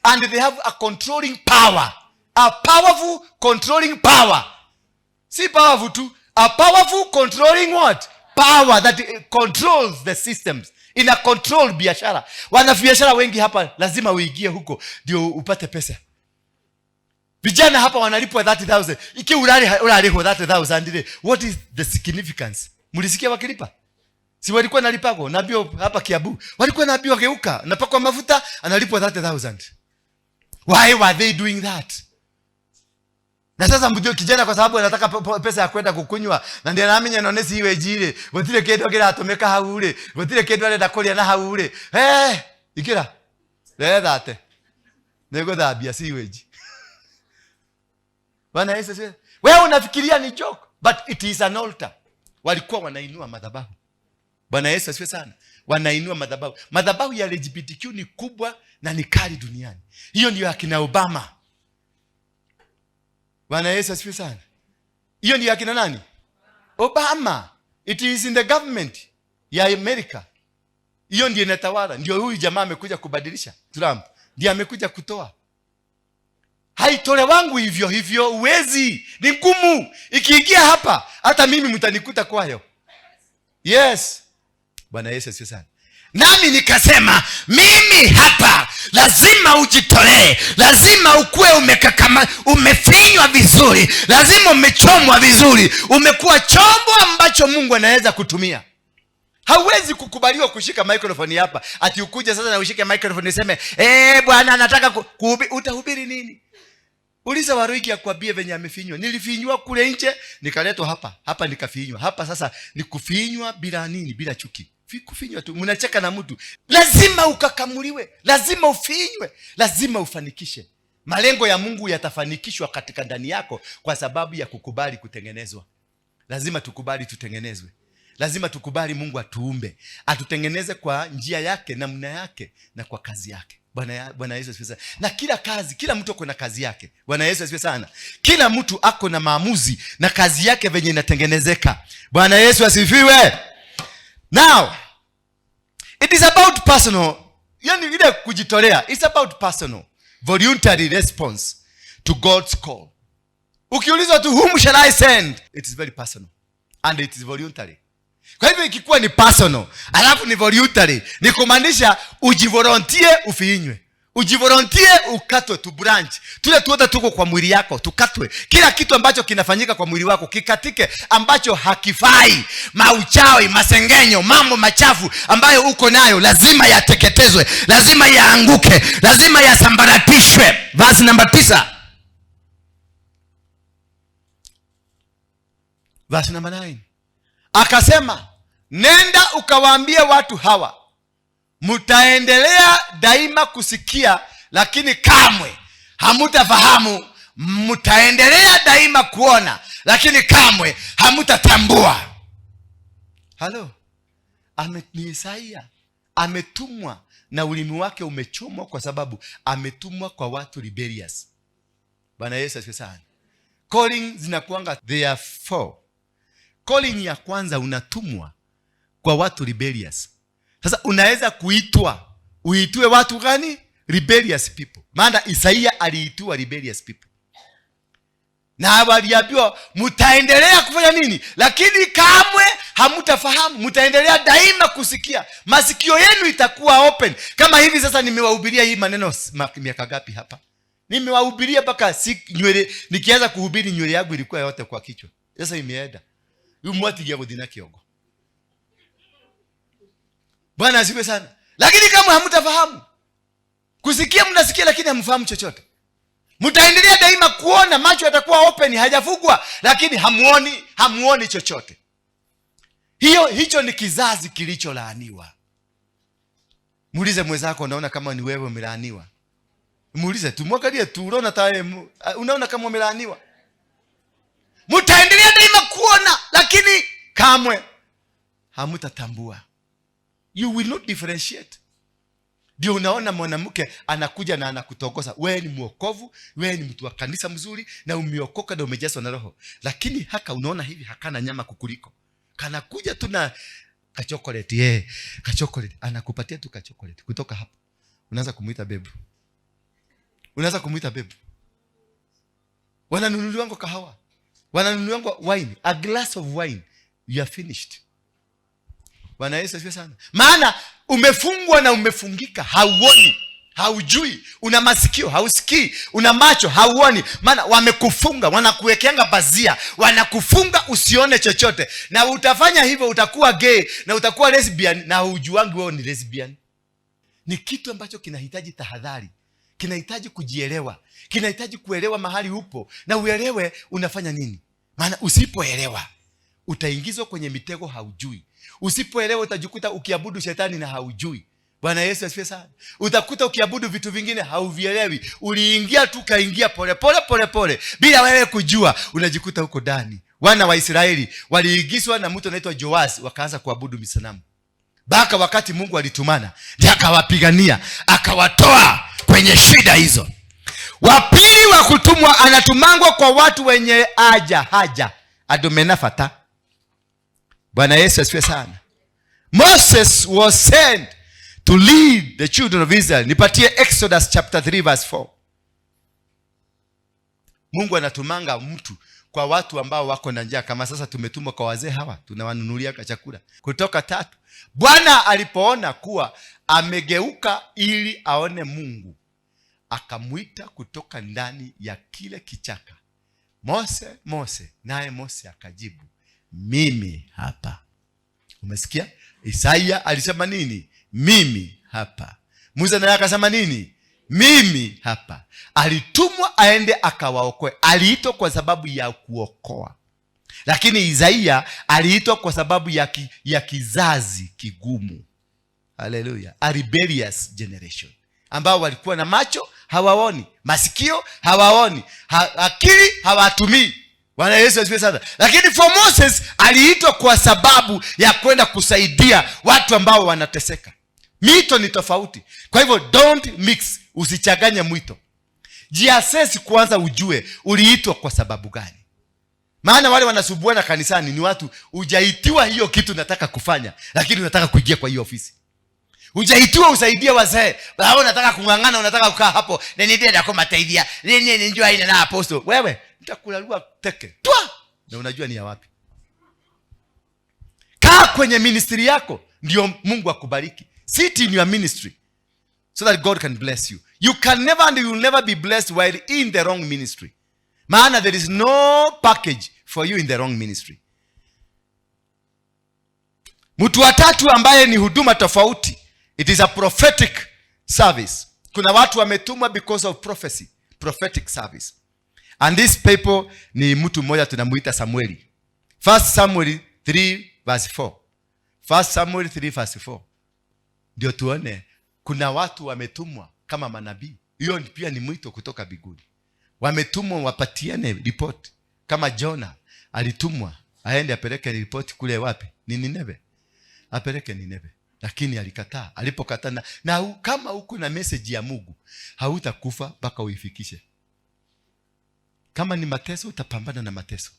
and they have a controlling power, a powerful controlling power. Si powerful tu, a powerful controlling what? Power that controls the systems. Ina control biashara. Wana biashara wengi hapa lazima uingie huko ndio upate pesa. Vijana hapa wanalipwa 30,000. Iki ulaliho 30,000 ile. What is the significance? Mulisikia wakilipa? Si walikuwa nalipago? Nabio hapa Kiabu. Walikuwa nabio geuka, napakwa mafuta, analipwa 30,000. Why were they doing that? Na sasa mbudio kijana kwa sababu anataka pesa ya kwenda kukunywa, na ndiye naamini anonesi iwe jire. Gotire kedo kila atomeka haure. Gotire kedo ale dakolia na haure. Ikira. Thate. Nego dhabia si weji. Bwana Yesu asifiwe. Wewe unafikiria ni joke, but it is an altar. Walikuwa wanainua madhabahu. Bwana Yesu asifiwe sana. Wanainua madhabahu. Madhabahu ya LGBTQ ni kubwa na ni kali duniani. Hiyo ndio akina Obama. Bwana Yesu asifiwe sana. Hiyo ndio akina nani? Obama. It is in the government ya America. Hiyo ndio inatawala. Ndio huyu jamaa amekuja kubadilisha. Trump ndiye amekuja kutoa. Haitole wangu hivyo uwezi. Ni ngumu. Ikiingia hapa hata mimi mtanikuta kwayo. Yes. Bwana Yesu asifiwe sana. Nami nikasema mimi hapa lazima ujitolee, lazima ukue umekakama, umefinywa vizuri, lazima umechomwa vizuri, umekuwa chombo ambacho Mungu anaweza kutumia. Hauwezi kukubaliwa kushika microphone hapa ati ukuje sasa na ushike microphone useme bwana nataka kuhubiri. Utahubiri nini? Uliza Waruiki akwambie venye amefinywa. Nilifinywa kule nje, nikaletwa hapa nikafinywa. Hapa sasa ni kufinywa bila nini, bila chuki. Kufinywa tu, mnacheka na mtu. Lazima ukakamuliwe, lazima ufinywe, lazima ufanikishe. Malengo ya Mungu yatafanikishwa katika ndani yako kwa sababu ya kukubali kutengenezwa. Lazima tukubali tutengenezwe. Lazima tukubali Mungu atuumbe, atutengeneze kwa njia yake, namna yake na kwa kazi yake. Bwana Yesu asifiwe sana. Na kila mtu ako na kazi yake. Bwana Yesu asifiwe sana. Kila mtu ako na maamuzi na kazi yake venye inatengenezeka. Bwana Yesu asifiwe. Now, it is about personal, yani ile kujitolea, it's about personal voluntary response to God's call. Ukiulizwa to whom shall I send, it is very personal and it is voluntary. Kwa hivyo ikikuwa ni personal alafu ni voluntary, ni kumaanisha ujivolontie ufiinywe, ujivolontie ukatwe tu branch tule tuote tuko kwa mwili yako, tukatwe kila kitu ambacho kinafanyika kwa mwili wako kikatike, ambacho hakifai, mauchawi, masengenyo, mambo machafu ambayo uko nayo lazima yateketezwe, lazima yaanguke, lazima yasambaratishwe. Verse number 9. Verse number 9. Akasema, nenda ukawaambie watu hawa, mtaendelea daima kusikia lakini kamwe hamutafahamu, mtaendelea daima kuona lakini kamwe hamutatambua. Halo, ni Isaia ametumwa na ulimi wake umechomwa, kwa sababu ametumwa kwa watu rebellious. Bwana Yesu asifiwe sana. Calling zinakuanga therefore. Calling ya kwanza unatumwa kwa watu rebellious. Sasa unaweza uitue watu gani? Rebellious people. Maana Isaia aliitwa rebellious people. Na waliambiwa mtaendelea kufanya nini? Lakini kamwe hamutafahamu, mtaendelea daima kusikia. Masikio yenu itakuwa open. Kama hivi sasa nimewahubiria hii maneno miaka ngapi hapa? Nimewahubiria mpaka nywele, nikianza kuhubiri nywele yangu ilikuwa yote kwa kichwa. Sasa imeenda. Umwatigia kudina kiogo. Bwana asifiwe sana. Lakini kama hamutafahamu, kusikia mnasikia lakini hamfahamu chochote. Mtaendelea daima kuona, macho yatakuwa open, hajafugwa, lakini hamuoni chochote. Hicho ni kizazi kilicholaaniwa. Muulize mwenzako, unaona kama ni wewe umelaaniwa? Muulize tu, mwangalie tu, unaona kama umelaaniwa? Mtaendelea daima kuona lakini kamwe hamutatambua. You will not differentiate. Ndio unaona mwanamke anakuja na anakutongoza, wewe ni mwokovu, wewe ni mtu wa kanisa mzuri na umeokoka na umejazwa na Roho. Lakini unaona hivi hakana nyama kukuliko. Kanakuja tu na kachokoleti, kachokoleti, anakupatia tu kachokoleti. Kutoka hapo unaanza kumuita bebu. Wananunuliwa kahawa, wananunuliwa wine, a glass of wine, you are finished. Bwana Yesu asifiwe sana. Maana umefungwa na umefungika, hauoni, haujui, una masikio hausikii, una macho hauoni. Maana wamekufunga, wanakuwekeanga pazia, wanakufunga usione chochote. Na utafanya hivyo utakuwa gay na utakuwa lesbian na hujuangi wewe ni lesbian. Ni kitu ambacho kinahitaji tahadhari, kinahitaji kujielewa, kinahitaji kuelewa mahali upo na uelewe unafanya nini. Maana usipoelewa utaingizwa kwenye mitego haujui. Usipoelewa utajikuta ukiabudu shetani na haujui. Bwana Yesu asifiwe sana. Utakuta ukiabudu vitu vingine hauvielewi. Uliingia tu kaingia pole bila wewe kujua, unajikuta huko ndani. Wana wa Israeli waliingizwa na mtu anaitwa Joazi, wakaanza kuabudu misanamu. Baka wakati Mungu alitumana, ndiye akawapigania, akawatoa kwenye shida hizo. Wa pili wa kutumwa anatumangwa kwa watu wenye haja. Adomenafata. Bwana Yesu asifiwe sana. Moses was sent to lead the children of Israel. Nipatie Exodus chapter 3 verse 4. Mungu anatumanga mtu kwa watu ambao wako na njaa. Kama sasa tumetumwa kwa wazee hawa, tunawanunulia chakula. Kutoka 3. Bwana alipoona kuwa amegeuka ili aone Mungu, akamuita kutoka ndani ya kile kichaka, Mose, naye Mose akajibu, mimi hapa. Umesikia? Isaia alisema nini? Mimi hapa. Musa naye akasema nini? Mimi hapa. Alitumwa aende akawaokoe. Aliitwa kwa sababu ya kuokoa. Lakini Isaia aliitwa kwa sababu ya kizazi kigumu. Hallelujah. A rebellious generation, ambao walikuwa na macho hawaoni, masikio hawaoni, akili hawatumii. Bwana Yesu asifiwe sana. Lakini for Moses aliitwa kwa sababu ya kwenda kusaidia watu ambao wanateseka. Mito ni tofauti. Kwa hivyo don't mix, usichanganye mwito. Jiassess kwanza, ujue uliitwa kwa sababu gani. Maana wale wanasubuana kanisani ni watu hujaitiwa hiyo kitu nataka kufanya, lakini unataka kuingia kwa hiyo ofisi. Hujaitiwa usaidie wazee, bado unataka kungangana, unataka kukaa hapo. Nini ndio kumataidia? Nini njoo ina na apostle? Wewe nitakulalua teke. Twa! Na unajua ni ya wapi? Kaa kwenye ministry yako ndio Mungu akubariki. Sit in your ministry so that God can bless you. You can never and you will never be blessed while in the wrong ministry. Maana there is no package for you in the wrong ministry. Mtu wa tatu ambaye ni huduma tofauti. It is a prophetic service. Kuna watu wametumwa because of prophecy, prophetic service. And these people ni mtu mmoja tunamuita Samueli. 1 Samuel 3 verse 4. 1 Samuel 3 verse 4. Ndio tuone kuna watu wametumwa kama manabii. Hiyo pia ni mwito kutoka mbinguni. Wametumwa wapatiane report. Kama Jona alitumwa aende apeleke report kule wapi? Ni Nineve. Apeleke Nineve. Lakini alikataa. Alipokataa na kama uko na message ya Mungu, hautakufa mpaka uifikishe. Kama ni mateso utapambana na mateso.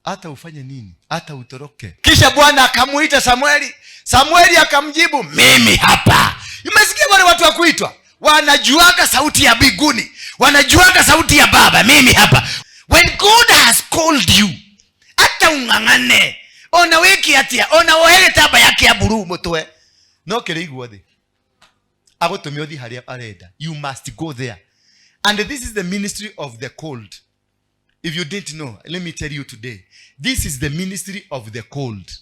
Hata ufanye nini? Hata utoroke. Kisha Bwana akamuita Samueli. Samueli akamjibu, mimi hapa. Umesikia wale watu wa kuitwa? Wanajuaga sauti ya mbinguni. Wanajuaga sauti ya Baba. Mimi hapa. When God has called you, hata ungangane. Ona wiki atia, ona wohere taba yake ya buru mutwe. No kirigu thi. Agotumio thi haria arenda. You must go there. And this is the ministry of the called. If you didn't know, let me tell you today. This is the ministry of the called.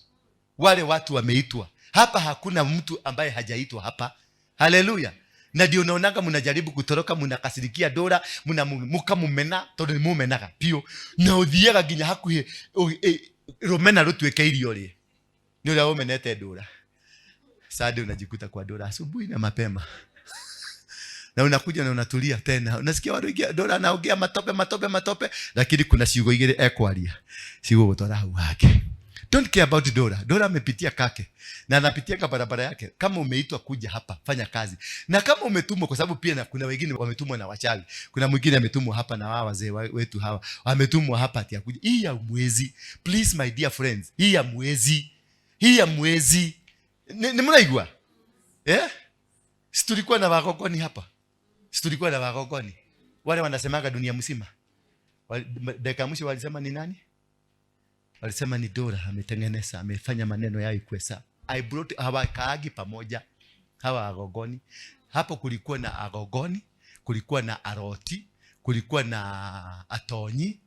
Wale watu wameitwa. Hapa hakuna mtu ambaye hajaitwa hapa. Hallelujah. Na ndio unaonaga mnajaribu kutoroka, mnakasirikia Dora, muka mumena, tondu mumenaga pio. Na uthiaga ginya hakuhe Romena rutweke irio ri. Ni ule umenete Dora. Sasa unajikuta kwa Dora asubuhi na mapema. Na unakuja na unatulia tena. Unasikia watu wengi Dora anaongea matope, lakini kuna sigo igere ekwaria. Sigo gutora hau hake. Don't care about Dora. Dora amepitia kake na anapitia kwa barabara yake. Kama umeitwa kuja hapa, fanya kazi. Na kama umetumwa, kwa sababu pia kuna wengine wametumwa na wachawi. Kuna mwingine ametumwa hapa na wao wazee wetu hawa. Wametumwa hapa ati akuja. Hii ya mwezi. Please my dear friends, hii ya mwezi. Ni mnaigua? Si tulikuwa na wagogoni hapa. Tulikuwa na wagogoni. Wale wanasemaga dunia mzima. Dakika mwisho walisema ni nani? Walisema ni Dora ametengeneza, amefanya maneno yao ikuwe sawa. I brought hawa kaagi pamoja, hawa agogoni. Hapo kulikuwa na agogoni, kulikuwa na aroti, kulikuwa na atonyi,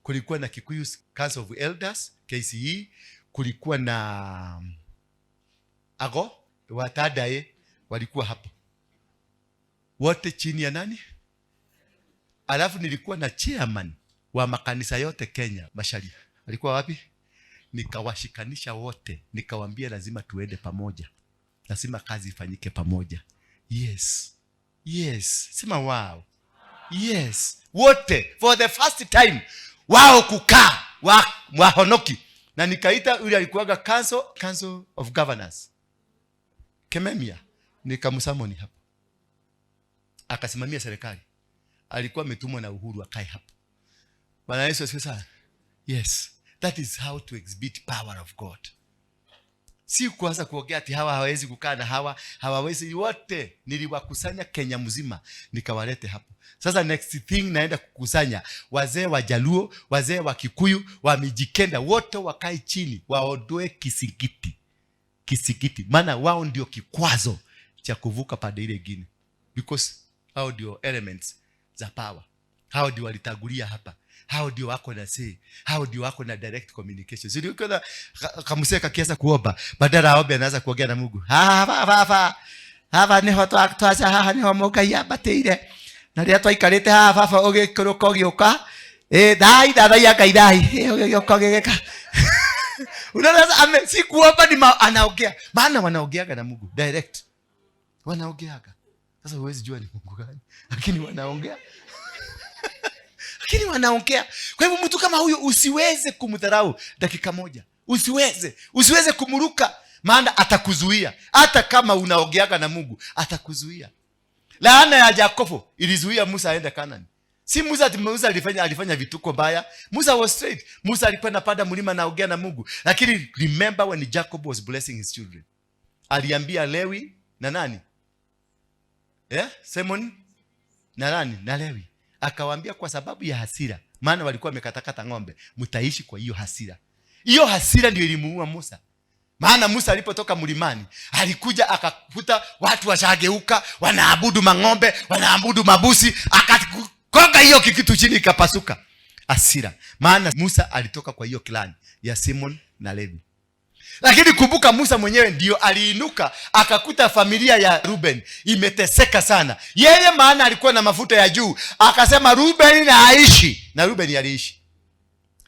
kulikuwa na Kikuyu Council of Elders, KCE, kulikuwa na ago, watadae, walikuwa hapo. Wote chini ya nani? Alafu nilikuwa na chairman wa makanisa yote Kenya Mashariki. Alikuwa wapi? Nikawashikanisha wote, nikawaambia lazima tuende pamoja. Lazima kazi ifanyike pamoja. Yes. Sema wow. Yes. Wote for the first time wao kukaa wahonoki. Na nikaita yule alikuwaga Council of Governors. Kememia, nikamsamoni hapo. Akasimamia serikali. Alikuwa ametumwa na Uhuru akae hapo. Bwana Yesu asifiwe sana. Yes, that is how to exhibit power of God. Si kuanza kuongea ati hawa hawezi kukaa na hawa hawawezi. Wote niliwakusanya Kenya mzima nikawalete hapo. Sasa next thing naenda kukusanya wazee wa Jaluo, wazee wa Kikuyu, wa Mijikenda, wote wakae chini waondoe kisigiti. Maana wao ndio kikwazo cha kuvuka pande ile nyingine. Because hao ndio elements za power. Hao ndio walitagulia hapa. Hao ndio wako na say. Hao ndio wako na direct communication. Sio ukiona kamuseka kiasi kuomba, badala aombe anaanza kuongea na Mungu. Hapa ni watu aktoacha haha ni wamoga ya bateire. Na ria twaikarite haha baba ugikuruka ugioka. Dai ya kaidai. Ugioka ugeka. Unaona si kuomba ni anaongea. Maana wanaongeaga na Mungu direct. Wanaongeaga. Sasa huwezi jua ni Mungu gani, lakini wanaongea. Kwa hivyo mtu kama huyo usiweze kumdharau dakika moja. Usiweze kumruka. maana atakuzuia. Hata kama unaogeaga na Mungu atakuzuia. Laana ya Yakobo ilizuia Musa aende Kanani. Si Musa ati Musa alifanya vituko baya. Musa was straight. Musa alikuwa anapanda mlima na ongea na Mungu. Lakini remember when Jacob was blessing his children. Aliambia Lewi na nani? Simon na nani? Na Lewi. Akawaambia kwa sababu ya hasira, maana walikuwa wamekatakata ng'ombe, mtaishi kwa hiyo hasira. Hiyo hasira ndio ilimuua Musa. Maana Musa alipotoka mlimani, alikuja akakuta watu washageuka, wanaabudu mang'ombe, wanaabudu mabusi, akakonga hiyo kikitu chini ikapasuka. Hasira. Maana Musa alitoka kwa hiyo clan ya Simon na Levi. Lakini kumbuka Musa mwenyewe ndio aliinuka akakuta familia ya Ruben imeteseka sana. Yeye maana alikuwa na mafuta ya juu, akasema Ruben na aishi, na Ruben aliishi.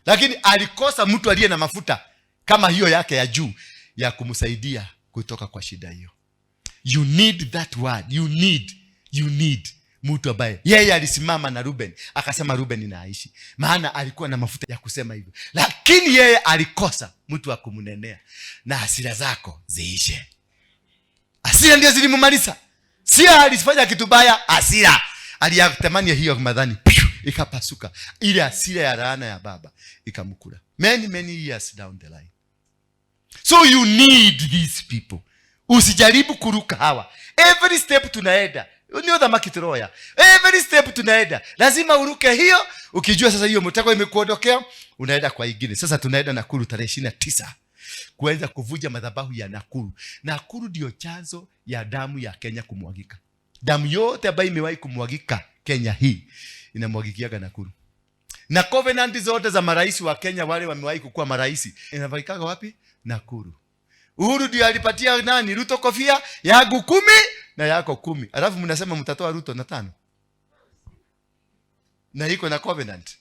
Lakini alikosa mtu aliye na mafuta kama hiyo yake ya juu ya kumsaidia kutoka kwa shida hiyo. You need that word. You need mtu ambaye yeye alisimama na Ruben akasema Ruben na aishi, maana alikuwa na mafuta ya kusema hivyo. Lakini yeye alikosa mtu wa kumnenea, na hasira zako ziishe. Hasira ndio zilimumaliza. Sio alifanya kitu baya, hasira aliyatamani hiyo madhani ikapasuka. Ile hasira ya laana ya baba ikamkula many years down the line. So you need these people. Usijaribu kuruka hawa. Every step tunaenda, ndio dhamaki turoya. Every step tunaenda lazima uruke hiyo, ukijua sasa hiyo mtako imekuondokea, unaenda kwa ingine. Sasa tunaenda Nakuru tarehe 29 kuanza kuvuja madhabahu ya Nakuru. Nakuru ndio chanzo ya damu ya Kenya kumwagika. Damu yote ambayo imewahi kumwagika Kenya hii inamwagikiaga Nakuru. Na covenant zote za marais wa Kenya wale wamewahi kukuwa marais inafanyikaga wapi? Nakuru. Uhuru ndio alipatia nani? Ruto kofia yangu 10 na yako 10. Alafu mnasema mtatoa Ruto na 5. Na iko na covenant.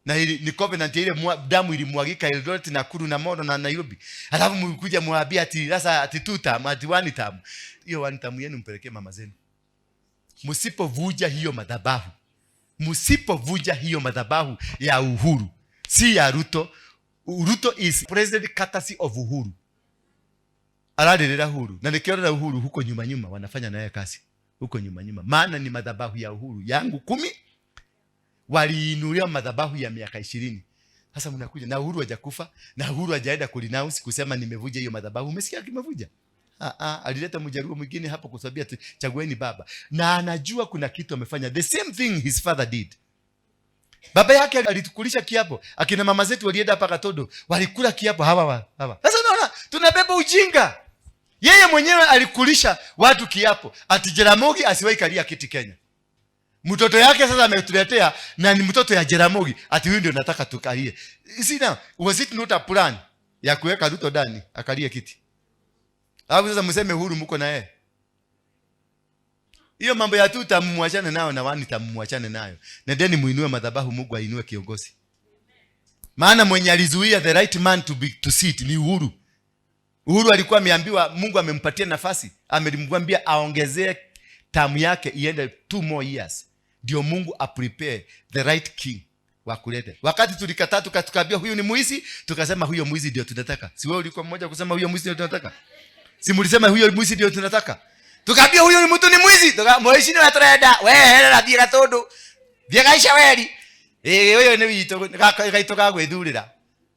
Na ni covenant ile damu ilimwagika Eldoret, Nakuru na Mondo na Nairobi. Alafu mkuja mwambia ati sasa ati 2 term, ati 1 term. Hiyo 1 term yenu mpelekee mama zenu. Msipovuja hiyo madhabahu. Msipovuja hiyo madhabahu ya Uhuru, si ya Ruto. Ruto is president courtesy of Uhuru. Aladilila Uhuru. Na nikiona Uhuru huko nyuma wanafanya naye kazi. Huko nyuma. Maana ni madhabahu ya Uhuru yangu 10. Waliinulia madhabahu ya miaka 20. Sasa mnakuja na Uhuru hajakufa, na Uhuru hajaenda kulinounce kusema nimevuja hiyo madhabahu. Umesikia kimevuja? Alileta mjaruo mwingine hapo kusabia chagueni baba. Na anajua kuna kitu amefanya. The same thing his father did. Baba yake alitukulisha kiapo. Akina mama zetu walienda hapa Katodo, walikula kiapo hawa. Sasa unaona tunabeba ujinga. Yeye mwenyewe alikulisha watu kiapo ati Jaramogi asiwahi kalia kiti Kenya. Mtoto yake sasa ametuletea na ni mtoto ya Jaramogi ati huyu ndio nataka tukalie. See now, was it not a plan ya kuweka Ruto ndani akalie kiti? Hapo sasa mseme Uhuru mko na yeye. Hiyo mambo ya tu tamwachane nao na wani tamwachane nayo. Nendeni muinue madhabahu, Mungu ainue kiongozi. Maana mwenye alizuia the right man to sit ni Uhuru. Uhuru alikuwa ameambiwa, Mungu amempatia nafasi, amemwambia aongezee tamu yake iende 2 more years. Ndio Mungu prepare the right king wa kuleta. Wakati tulikataa tukaambia huyu ni muizi, tukasema huyo muizi ndio tunataka. Si wewe ulikuwa mmoja kusema huyo muizi ndio tunataka? Si mlisema huyo muizi ndio tunataka? Tukaambia huyo ni mtu ni muizi, moishi ni watreda. Wewe na bia todo. Bia kaisha weli. Huyo ni wito kaitoka gwethurira.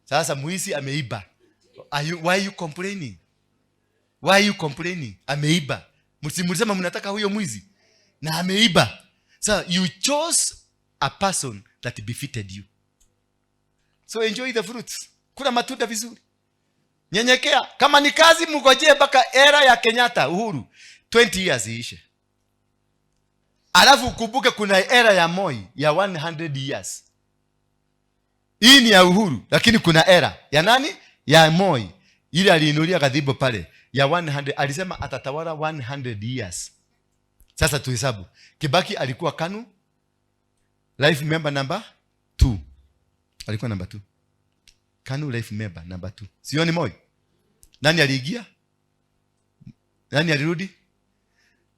Sasa muizi ameiba. Why you complaining? Why you complaining? Ameiba. Mlisema mnataka huyo mwizi na ameiba. So you chose a person that befitted you. So enjoy the fruits. Kula matunda vizuri. Nyenyekea. Kama ni kazi mngojee mpaka era ya Kenyatta Uhuru 20 years iishe. Alafu ukumbuke kuna era ya Moi ya 100 years. Hii ni ya Uhuru, lakini kuna era ya nani? Ya Moi. Ile aliinulia kadhibo pale ya 100, alisema atatawala 100 years. Sasa tuhesabu. Kibaki alikuwa KANU life member number 2. Alikuwa number 2. KANU life member number 2. Sioni Moi. Nani aliingia? Nani alirudi?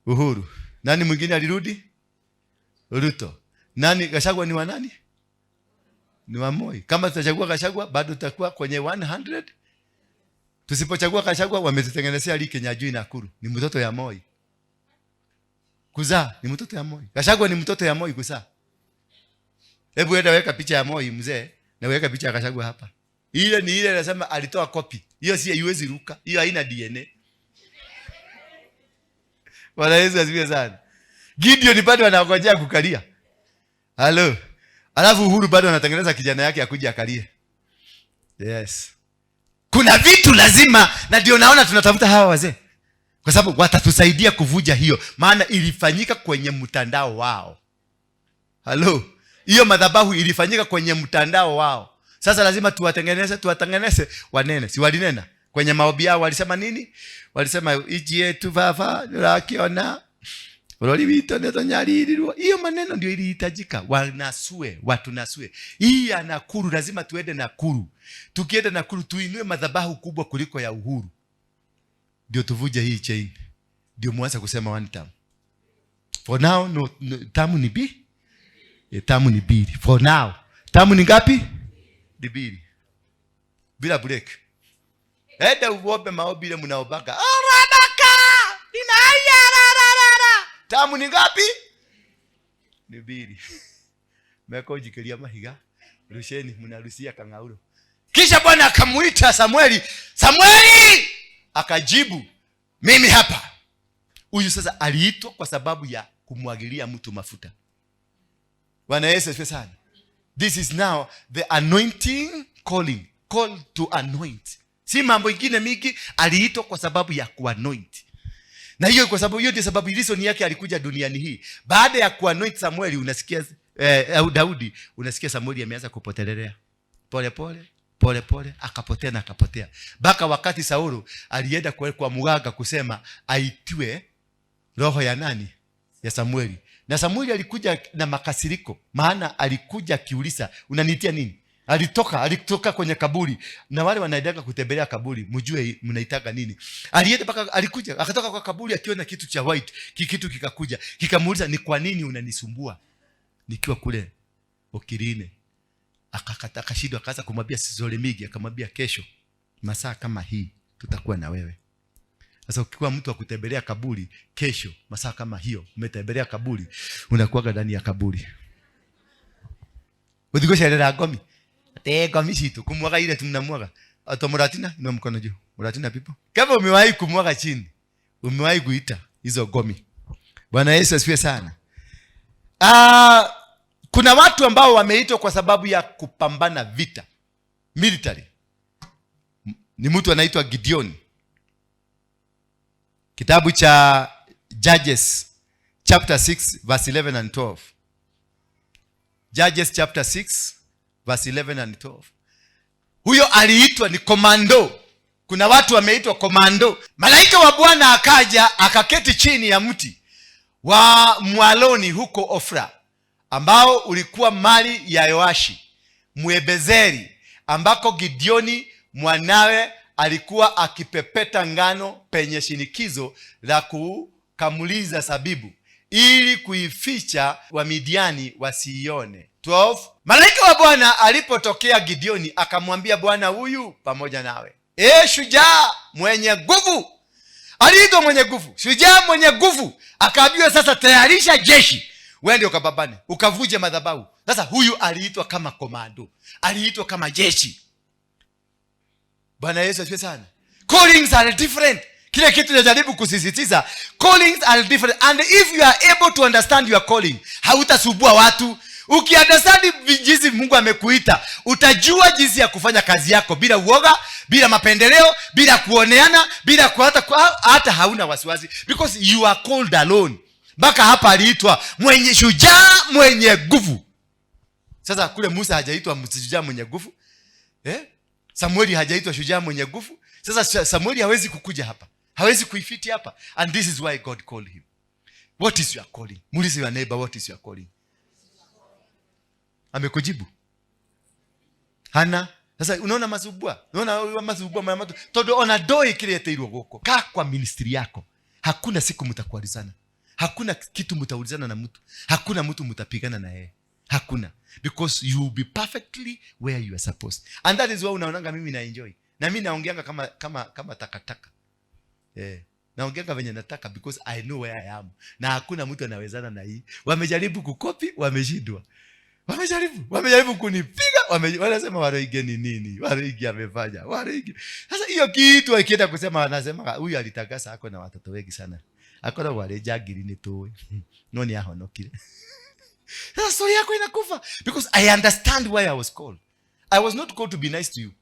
Uhuru. Nani mwingine alirudi? Ruto. Nani? Gachagua ni wa nani? Ni wa Moi. Kama tutachagua Gachagua bado tutakuwa kwenye 100. Tusipochagua Gachagua, wametutengenezea liki Nyajui Nakuru. Ni mtoto ya Moi. Kuzaa ni mtoto ya Moi. Gachagua ni mtoto ya Moi kuzaa. Hebu enda weka picha ya Moi mzee na weka picha ya Gachagua hapa. Ile ni ile nasema alitoa copy. Hiyo si haiwezi ruka. Hiyo haina DNA. Bwana Yesu asifiwe sana. Gideon bado anangojea kukalia. Halo. Alafu Uhuru bado anatengeneza kijana yake akuje akalie. Yes. Kuna vitu lazima, na ndio naona tunatafuta hawa wazee. Kwa sababu watatusaidia kuvuja hiyo, maana ilifanyika kwenye mtandao wao. Halo. Hiyo madhabahu ilifanyika kwenye mtandao wao. Sasa lazima tuwatengeneze wanene. Si walinena kwenye maombi yao walisema nini? Walisema iji yetu baba nurakiona urori wito netonyaririrwo. Hiyo maneno ndio ilihitajika. Watu nasue. Hii ya Nakuru lazima tuende Nakuru. Tukienda Nakuru tuinue madhabahu kubwa kuliko ya Uhuru. Ndio tuvuje hii chain. Ndio mwanza kusema one time. For now no tamu ni B. Tamu ni B. For now. Tamu ni ngapi? Ni B. Bila break. Eda uombe maombi ile mnaobaga. Rabaka! Inaya rarara. Tamu ni ngapi? Ni B. Meko jikelia mahiga. Rusheni mnarusia kangauro. Kisha Bwana akamuita Samueli. Samueli! Akajibu, mimi hapa. Huyu sasa aliitwa kwa sababu ya kumwagilia mtu mafuta. Bwana Yesu asifiwe sana. This is now the anointing calling. Call to anoint. Si mambo ingine mingi, aliitwa kwa sababu ya kuanoint. Na hiyo kwa sababu hiyo ndio sababu reason yake alikuja duniani hii. Baada ya kuanoint Samueli unasikia Daudi, unasikia Samueli ameanza kupotelelea. Pole pole akapotea. Baka wakati Saulo alienda kwa mganga kusema aitiwe roho ya nani? Ya Samueli. Na Samueli alikuja na makasiriko, maana alikuja akiuliza, unanitia nini? Alitoka kwenye kaburi, na wale wanaendaga kutembelea kaburi, mjue mnaitaka nini. Alienda baka alikuja, akatoka kwa kaburi akiona kitu cha white, kitu kikakuja, kikamuuliza, ni kwa nini unanisumbua nikiwa kule Okirine? Akakata, akashindwa, akaanza kumwambia Zolemigi, akamwambia kesho masaa kama hii tutakuwa na wewe. Sasa ukiwa mtu wa kutembelea kaburi, kesho masaa kama hiyo umetembelea kaburi, unakuwa ndani ya kaburi. Udigosha ile ngomi. Ngomi situ kumwaga ile tunamwaga. Atomuratina ni mkono juu. Muratina people. Kama umewahi kumwaga chini, umewahi kuita hizo ngomi. Bwana Yesu asifiwe sana. Kuna watu ambao wameitwa kwa sababu ya kupambana vita military. Ni mtu anaitwa Gideon. Kitabu cha Judges chapter 6 verse 11 and 12. Judges chapter 6 verse 11 and 12. Huyo aliitwa ni komando. Kuna watu wameitwa komando. Malaika wa Bwana akaja akaketi chini ya mti wa mwaloni huko Ofra, ambao ulikuwa mali ya Yoashi Mwebezeri, ambako Gideoni mwanawe alikuwa akipepeta ngano penye shinikizo la kukamuliza zabibu, ili kuificha Wamidiani wasiione. 12. Malaika wa Bwana alipotokea Gideoni akamwambia, Bwana huyu pamoja nawe, shujaa mwenye nguvu. Aliitwa mwenye nguvu, shujaa mwenye nguvu. Akaambiwa sasa, tayarisha jeshi, uende ukapambane, ukavuje madhabahu. Sasa huyu aliitwa kama komando, aliitwa kama jeshi. Bwana Yesu asifiwe sana. Callings are different. Kile kitu najaribu kusisitiza, callings are different, and if you are able to understand your calling, hautasubua watu. Ukiunderstand jinsi Mungu amekuita, utajua jinsi ya kufanya kazi yako bila uoga, bila mapendeleo, bila kuoneana, bila hata hauna wasiwasi, because you are called alone. Baka hapa aliitwa mwenye shujaa mwenye nguvu. Sasa kule Musa hajaitwa shujaa mwenye nguvu. Samueli hajaitwa shujaa mwenye nguvu. Sasa Samueli hawezi kukuja hapa, hawezi kuifiti hapa, and this is why God called him. What is your calling? Muulize your neighbor, what is your calling? Amekujibu? Hana. Sasa unaona mazubwa, unaona mazubwa mama tu. Todo ona doi kile yeteirwo goko. Kaa kwa ministry yako. Hakuna siku mtakualizana. Hakuna kitu mtaulizana na mtu. Hakuna mtu mtapigana na yeye. Hakuna. Because you will be perfectly where you are supposed. And that is why unaonanga mimi na enjoy. Na mimi naongeanga kama takataka. Naongeanga venye nataka because I know where I am. Na hakuna mtu anawezana na hii. Wamejaribu kukopi, wameshindwa. Wamejaribu kunipiga, wanasema Waroige ni nini? Waroige amefanya. Waroige. Sasa hiyo kitu akienda kusema wanasema huyu alitakasa ako na watoto wengi sana. Akora wale jagiri ni towe. Noni ahonokire. Sasa story yako inakufa because I understand why I was called. I was not called to be nice to you.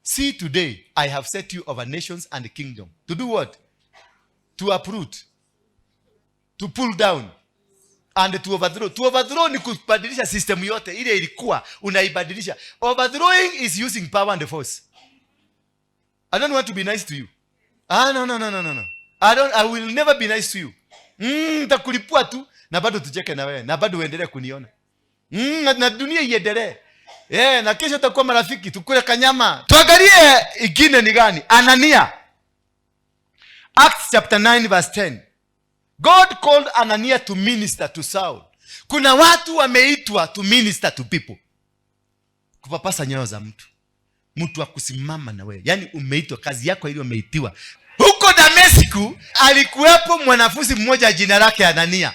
See, today I have set you over nations and the kingdom. To do what? To uproot. To pull down. And to overthrow. To overthrow ni kubadilisha system yote ile ilikuwa unaibadilisha. Overthrowing is using power and force. I don't want to be nice to you. No. I will never be nice to you. Nitakulipua tu na bado tucheke na wewe na bado uendelee kuniona. Na dunia iendelee. Na kesho tutakuwa marafiki, tukule kanyama. Tuangalie ingine ni gani? Anania. Acts chapter 9 verse 10. God called Anania to minister to Saul. Kuna watu wameitwa to minister to people. Kupapasa nyayo za mtu. Mtu wa kusimama na wewe. Yaani umeitwa, kazi yako ile umeitiwa. Huko Dameski alikuwepo mwanafunzi mmoja jina lake Anania.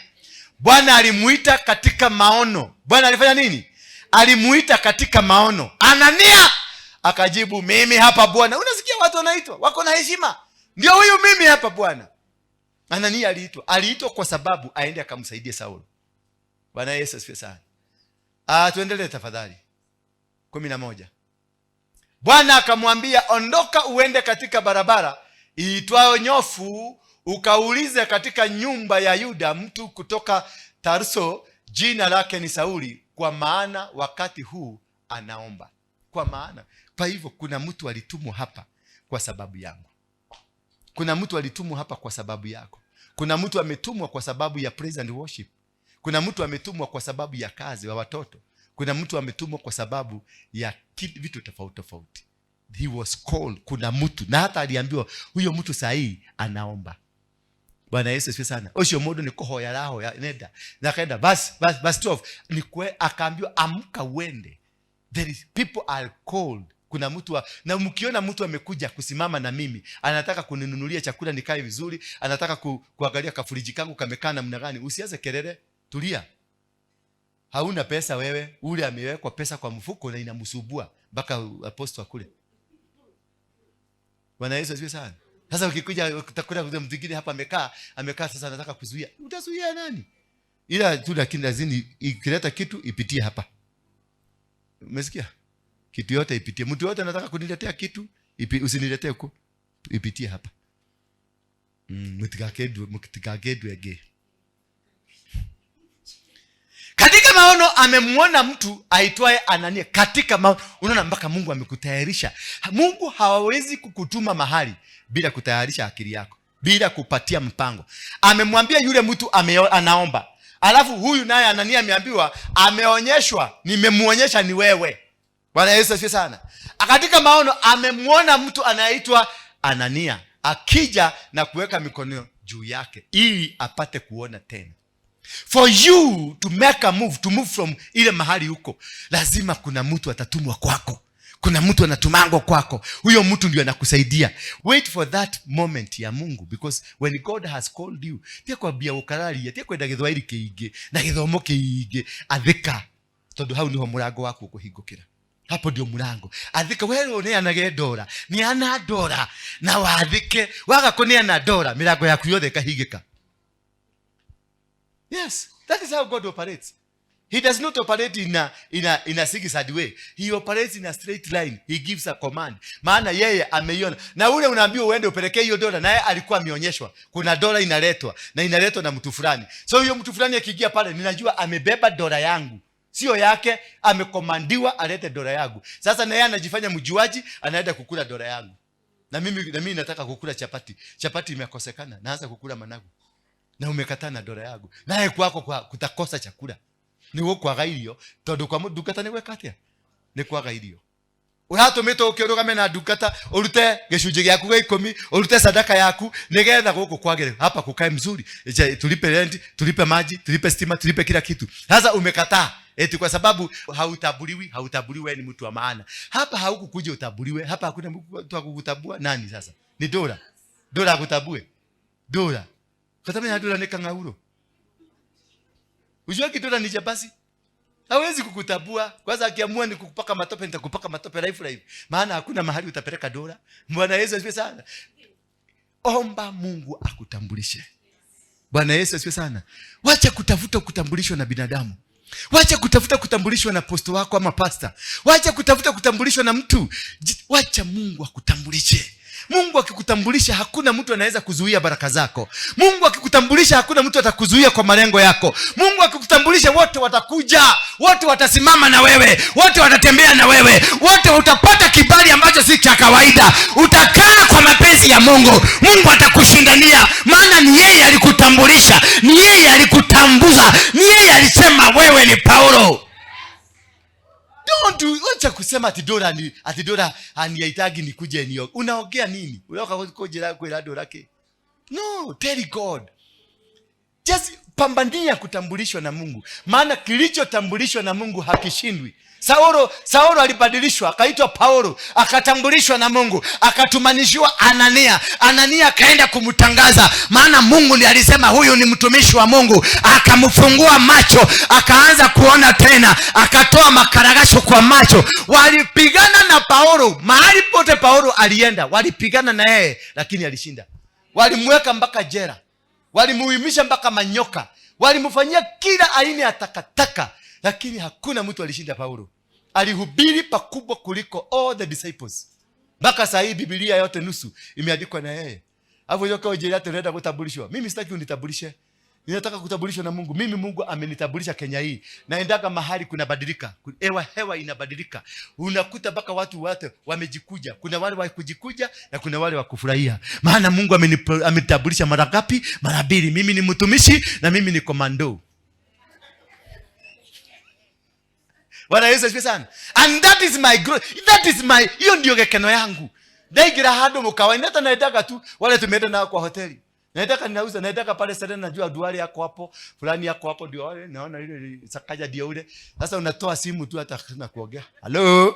Bwana alimuita katika maono. Bwana alifanya nini? Alimuita katika maono. Anania akajibu, mimi hapa Bwana. Unasikia watu wanaitwa, wako na heshima. Ndio huyu mimi hapa Bwana. Anania aliitwa kwa sababu aende akamsaidie Saul. Bwana Yesu asifiwe sana. Tuendelee tafadhali. 11. Bwana akamwambia, ondoka uende katika barabara iitwayo Nyofu, ukaulize katika nyumba ya Yuda mtu kutoka Tarso, jina lake ni Sauli, kwa maana wakati huu anaomba. Kwa hivyo kuna mtu alitumwa hapa kwa sababu yangu. Kuna mtu alitumwa hapa kwa sababu yako. Kuna mtu ametumwa kwa sababu ya praise and worship. Kuna mtu ametumwa kwa sababu ya kazi wa watoto. Kuna mtu ametumwa kwa sababu ya vitu tofauti. He was called. Kuna mtu, na hata aliambiwa huyo mtu sahihi anaomba. Bwana Yesu asifiwe sana. Osho modo ni kuhoya raho ya nenda. Na kaenda verse 12 ni akaambiwa amka uende. There is people are called. Kuna mtu na mkiona mtu amekuja kusimama na mimi, anataka kuninunulia chakula nikae vizuri, anataka kuangalia kafuriji kangu kamekaa namna gani, usianze kelele, tulia. Hauna pesa wewe, ule amewekwa pesa kwa mfuko na inamsubua mpaka apostle akule. Bwana Yesu asifiwe sana. Sasa ukikuja utakula mtu mwingine hapa amekaa sasa anataka kuzuia. Utazuia nani? Ila tu lakini lazima ikileta kitu ipitie hapa. Umesikia? Kitu yote ipitie. Mtu yote anataka kuniletea kitu, usiniletee huko. Ipitie hapa. Mtikagedwe ege. Katika maono amemuona mtu aitwaye Anania. Katika maono unaona mpaka Mungu amekutayarisha. Mungu hawawezi kukutuma mahali bila kutayarisha akili yako, bila kupatia mpango. Amemwambia yule mtu anaomba. Alafu huyu naye Anania ameambiwa, ameonyeshwa, nimemuonyesha ni wewe. Bwana Yesu asifiwe sana. Katika maono amemuona mtu anaitwa Anania akija na kuweka mikono juu yake ili apate kuona tena. For you to make a move, to move from ile mahali huko, lazima kuna mtu atatumwa kwako. Kuna mtu anatumangwa kwako. Huyo mtu ndio anakusaidia. Wait for that moment ya Mungu, because when God has called you, tia kwa bia ukarari, tia kwenda githwairi kiige na githomo kiige, athika. Tondu hau niho murango wako kuhingukira. Hapo ndio murango. Athika wewe ne anage dora. Ni ana dora na wathike. Waga kuneana dora, mirango yaku yothe kahingika. Yes, that is how God operates. He does not operate in a zigzag way. He operates in a straight line. He gives a command. Maana yeye ameiona. Na ule unaambiwa uende upelekee hiyo dola, naye alikuwa ameonyeshwa. Kuna dola inaletwa na inaletwa na mtu fulani. So huyo mtu fulani akiingia pale, ninajua amebeba dola yangu. Sio yake, amekomandiwa alete dola yangu. Sasa na yeye anajifanya mjuaji, anaenda kukula dola yangu. Na mimi nataka kukula chapati. Chapati imekosekana. Naanza kukula managu. Na umekataa na dola yangu. Naye kwako kutakosa chakula. Ni wokwaga irio tondu kwa ndungata ni gwekatia ni kwaga irio. Uratumito ukirugame na ndungata urute gicunje gyaku gya 10, urute sadaka yaku nigetha guku kwagire hapa kukae mzuri, tulipe rent, tulipe maji, tulipe stima, tulipe kila kitu. Sasa umekataa Eti kwa sababu hautabuliwi wewe ni mtu wa maana. Hapa haukukuja utabuliwe. Hapa hakuna mtu akukutabua. Nani sasa? Ni Dora. Dora akutabue. Dora. Kwa sababu ya Dora ni kangauro. Unajua Dora ni jabasi? Hawezi kukutabua. Kwanza akiamua ni kukupaka matope, nitakupaka matope live. Maana hakuna mahali utapeleka Dora. Bwana Yesu asifiwe sana. Omba Mungu akutambulishe. Bwana Yesu asifiwe sana. Wacha kutafuta kutambulishwa na binadamu. Wacha kutafuta kutambulishwa na posto wako ama pasta. Wacha kutafuta kutambulishwa na mtu. Wacha Mungu akutambulishe. Mungu akikutambulisha hakuna mtu anaweza kuzuia baraka zako. Mungu akikutambulisha hakuna mtu atakuzuia kwa malengo yako. Mungu akikutambulisha wote watakuja, wote watasimama na wewe, wote watatembea na wewe, wote utapata kibali ambacho si cha kawaida. Utakaa kwa mapenzi ya Mungu. Mungu atakushindania, maana ni yeye alikutambulisha, ni yeye alikutambuza, ni yeye alisema wewe ni Paulo. Wacha kusema ati Dora anihitaji nikuje New. Unaongea nini? Unataka kujira kwa Dora ke? No, tell God. Just pambania kutambulishwa na Mungu. Maana kilichotambulishwa na Mungu hakishindwi. Saulo alibadilishwa akaitwa Paulo, akatambulishwa na Mungu, akatumanishwa Anania. Anania akaenda kumtangaza, maana Mungu ndiye alisema huyu ni mtumishi wa Mungu. Akamfungua macho, akaanza kuona tena, akatoa makaragasho kwa macho. Walipigana na Paulo, mahali pote Paulo alienda, walipigana na yeye, lakini alishinda. Walimweka mpaka jela, walimuhimisha mpaka manyoka, walimfanyia kila aina ya takataka, lakini hakuna mtu alishinda Paulo. Alihubiri pakubwa kuliko all the disciples. Mpaka saa hii Biblia yote nusu imeandikwa na yeye. Hapo yoka ujira tunaenda kutambulishwa. Mimi sitaki unitambulishe. Ninataka kutambulishwa na Mungu. Mimi Mungu amenitambulisha Kenya hii. Naendaga mahali kuna badilika. Hewa inabadilika. Unakuta mpaka watu wote wamejikuja. Kuna wale wa kujikuja na kuna wale wa kufurahia. Maana Mungu amenitambulisha mara ngapi? Mara 2. Mimi ni mtumishi na mimi ni komando. Bwana Yesu asifiwe sana. And that is my growth. That is my, hiyo ndio gekeno yangu. Daigira hado mkawaida hata naitaka tu wale tumeenda nao kwa hoteli. Naitaka pale Serena, najua duali yako hapo, fulani yako hapo ndio wale naona ile sakaja ndio ule. Sasa unatoa simu tu hata na kuongea. Hello.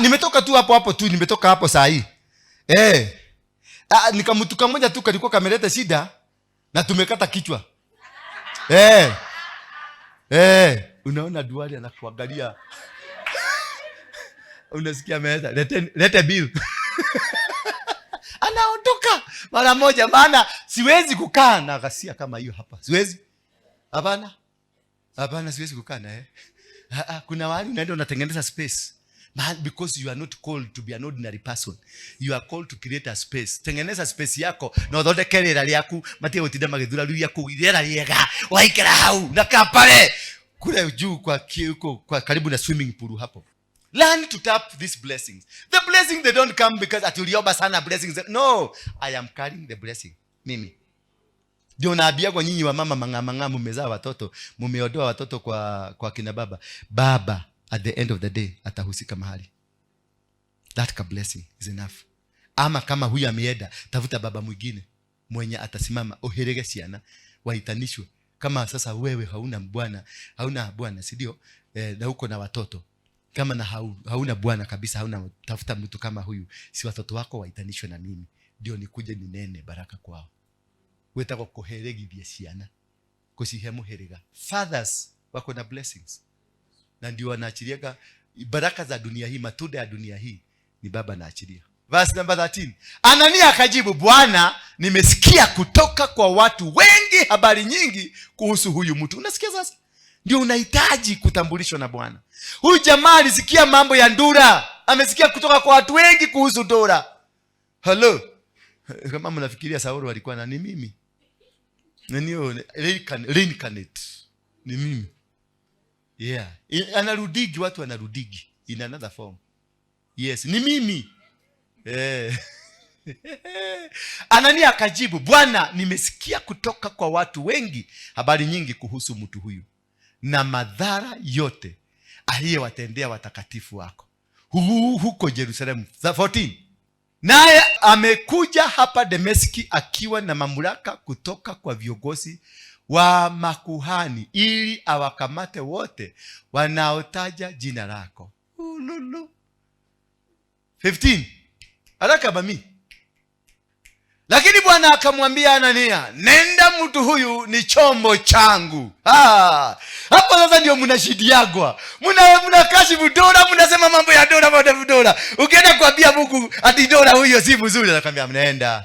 Nimetoka tu hapo tu, nimetoka hapo saa hii. Nikamtuka mmoja tu kalikuwa kameleta shida na tumekata kichwa. Unaona duali anakuangalia. Unasikia meza, lete bill. Anaondoka mara moja, maana siwezi kukaa na ghasia kama hiyo hapa. Siwezi. Hapana siwezi kukaa na kuna wale unaenda unatengeneza space. Because you are not called to be an ordinary person. You are called to create a space. Tengeneza space yako na uthondeke rĩera rĩaku, matie gũtinda magĩthura rĩu yako rĩera rĩega. Waikara hau na kapale kule juu kwa karibu na swimming pool hapo. Learn to tap these blessings. The blessings, they don't come because atuliomba sana blessings. No, I am carrying the blessing. Mimi ndio naambia kwa nyinyi wa mama mang'amang'a, mmezaa watoto, mmeodoa watoto kwa kina baba at the end of the day atahusika mahali. That blessing is enough. Ama kama huyu ameenda, tafuta baba mwingine mwenye atasimama oherege siana waitanishwe. Kama sasa wewe hauna bwana, si ndio? Na uko na watoto. Kama na hauna bwana kabisa, tafuta mtu kama huyu, si watoto wako waitanishwe na mimi, ndio nikuje ninene baraka kwao. Wetako koheregi vya siana kusihemu herega. Fathers wako na blessings, na ndio wanaachiliaga baraka za dunia hii, matunda ya dunia hii ni baba naachilia. Verse number 13. Anania akajibu, Bwana, nimesikia kutoka kwa watu wengi habari nyingi kuhusu huyu mtu. Unasikia sasa? Ndio unahitaji kutambulishwa na Bwana. Huyu jamaa alisikia mambo ya Dora. Amesikia kutoka kwa watu wengi kuhusu Dora. Hello. Kama mnafikiria Saulo alikuwa nani? Mimi. Nani reincarnate. Ni mimi. Yeah. Anarudigi, watu wanarudigi in another form. Yes, ni mimi. Anania akajibu, Bwana, nimesikia kutoka kwa watu wengi habari nyingi kuhusu mtu huyu na madhara yote aliyowatendea watakatifu wako huko Yerusalemu. 14. Naye amekuja hapa Dameski akiwa na mamlaka kutoka kwa viongozi wa makuhani ili awakamate wote wanaotaja jina lako. Ululu. 15. Haraka bami. Lakini Bwana akamwambia Anania, nenda, mtu huyu ni chombo changu. Hapo sasa ndio mnashidiagwa. Mnakashifu dola, mnasema mambo ya dola. Ukienda kuambia Mungu ati dola huyo si mzuri, anakuambia mnaenda.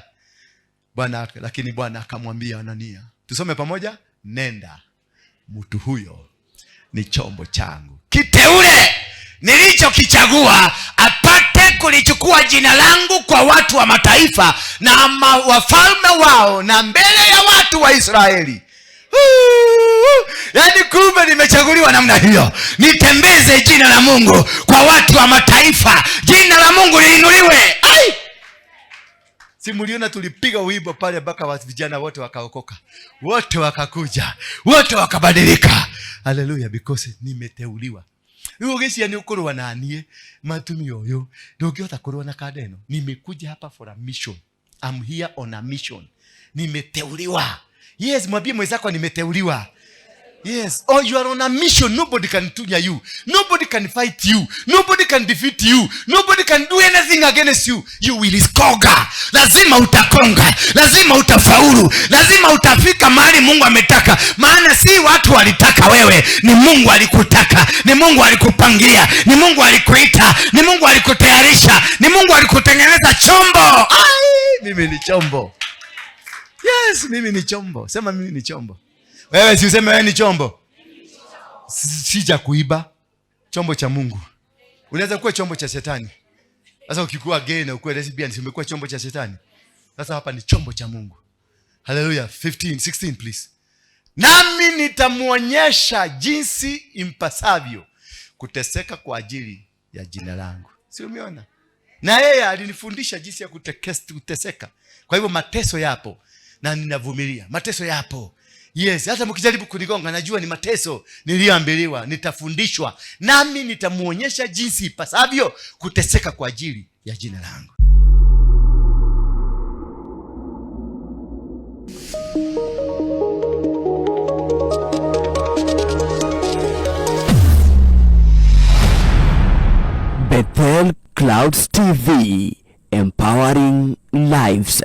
Lakini Bwana akamwambia Anania. Tusome pamoja. Nenda, mtu huyo ni chombo changu kiteule nilichokichagua, apate kulichukua jina langu kwa watu wa mataifa na wafalme wao na mbele ya watu wa Israeli. Yaani kumbe nimechaguliwa namna hiyo, nitembeze jina la Mungu kwa watu wa mataifa, jina la Mungu liinuliwe. Si mliona tulipiga wimbo pale mpaka vijana wote wakaokoka, wote wakakuja, wote wakabadilika. Haleluya, because nimeteuliwa. Huyo gesi yani ukorwa na anie matumi oyo ndungihota kurwa na kadeno. Nimekuja hapa for a mission. I'm here on a mission. Nimeteuliwa. Yes, mwambie mwenzako nimeteuliwa. Yes, oh, you are on a mission. Nobody can tunya you. Nobody can fight you. Nobody can defeat you. Nobody can do anything against you. You will conquer. Lazima utakonga. Lazima utafaulu. Lazima utafika mahali Mungu ametaka. Maana si watu walitaka wewe, ni Mungu alikutaka. Ni Mungu alikupangia. Ni Mungu alikuita. Ni Mungu alikutayarisha. Ni Mungu alikutengeneza chombo. Mimi ni chombo. Yes, mimi ni chombo. Sema mimi ni chombo. Wewe si useme wewe ni chombo. Si cha kuiba. Chombo cha Mungu. Unaweza kuwa chombo cha shetani. Sasa ukikuwa gay na ukuwa lesbian, si umekuwa chombo cha shetani. Sasa hapa ni chombo cha Mungu. Hallelujah. 16 please. Nami nitamuonyesha jinsi impasavyo kuteseka kwa ajili ya jina langu. Si umeona? Na yeye alinifundisha jinsi ya kuteseka. Kwa hivyo mateso yapo na ninavumilia. Mateso yapo. Yes, hata mkijaribu kunigonga najua ni mateso niliyoambiliwa, nitafundishwa. Nami nitamuonyesha jinsi ipasavyo kuteseka kwa ajili ya jina langu. Bethel Clouds TV, empowering lives.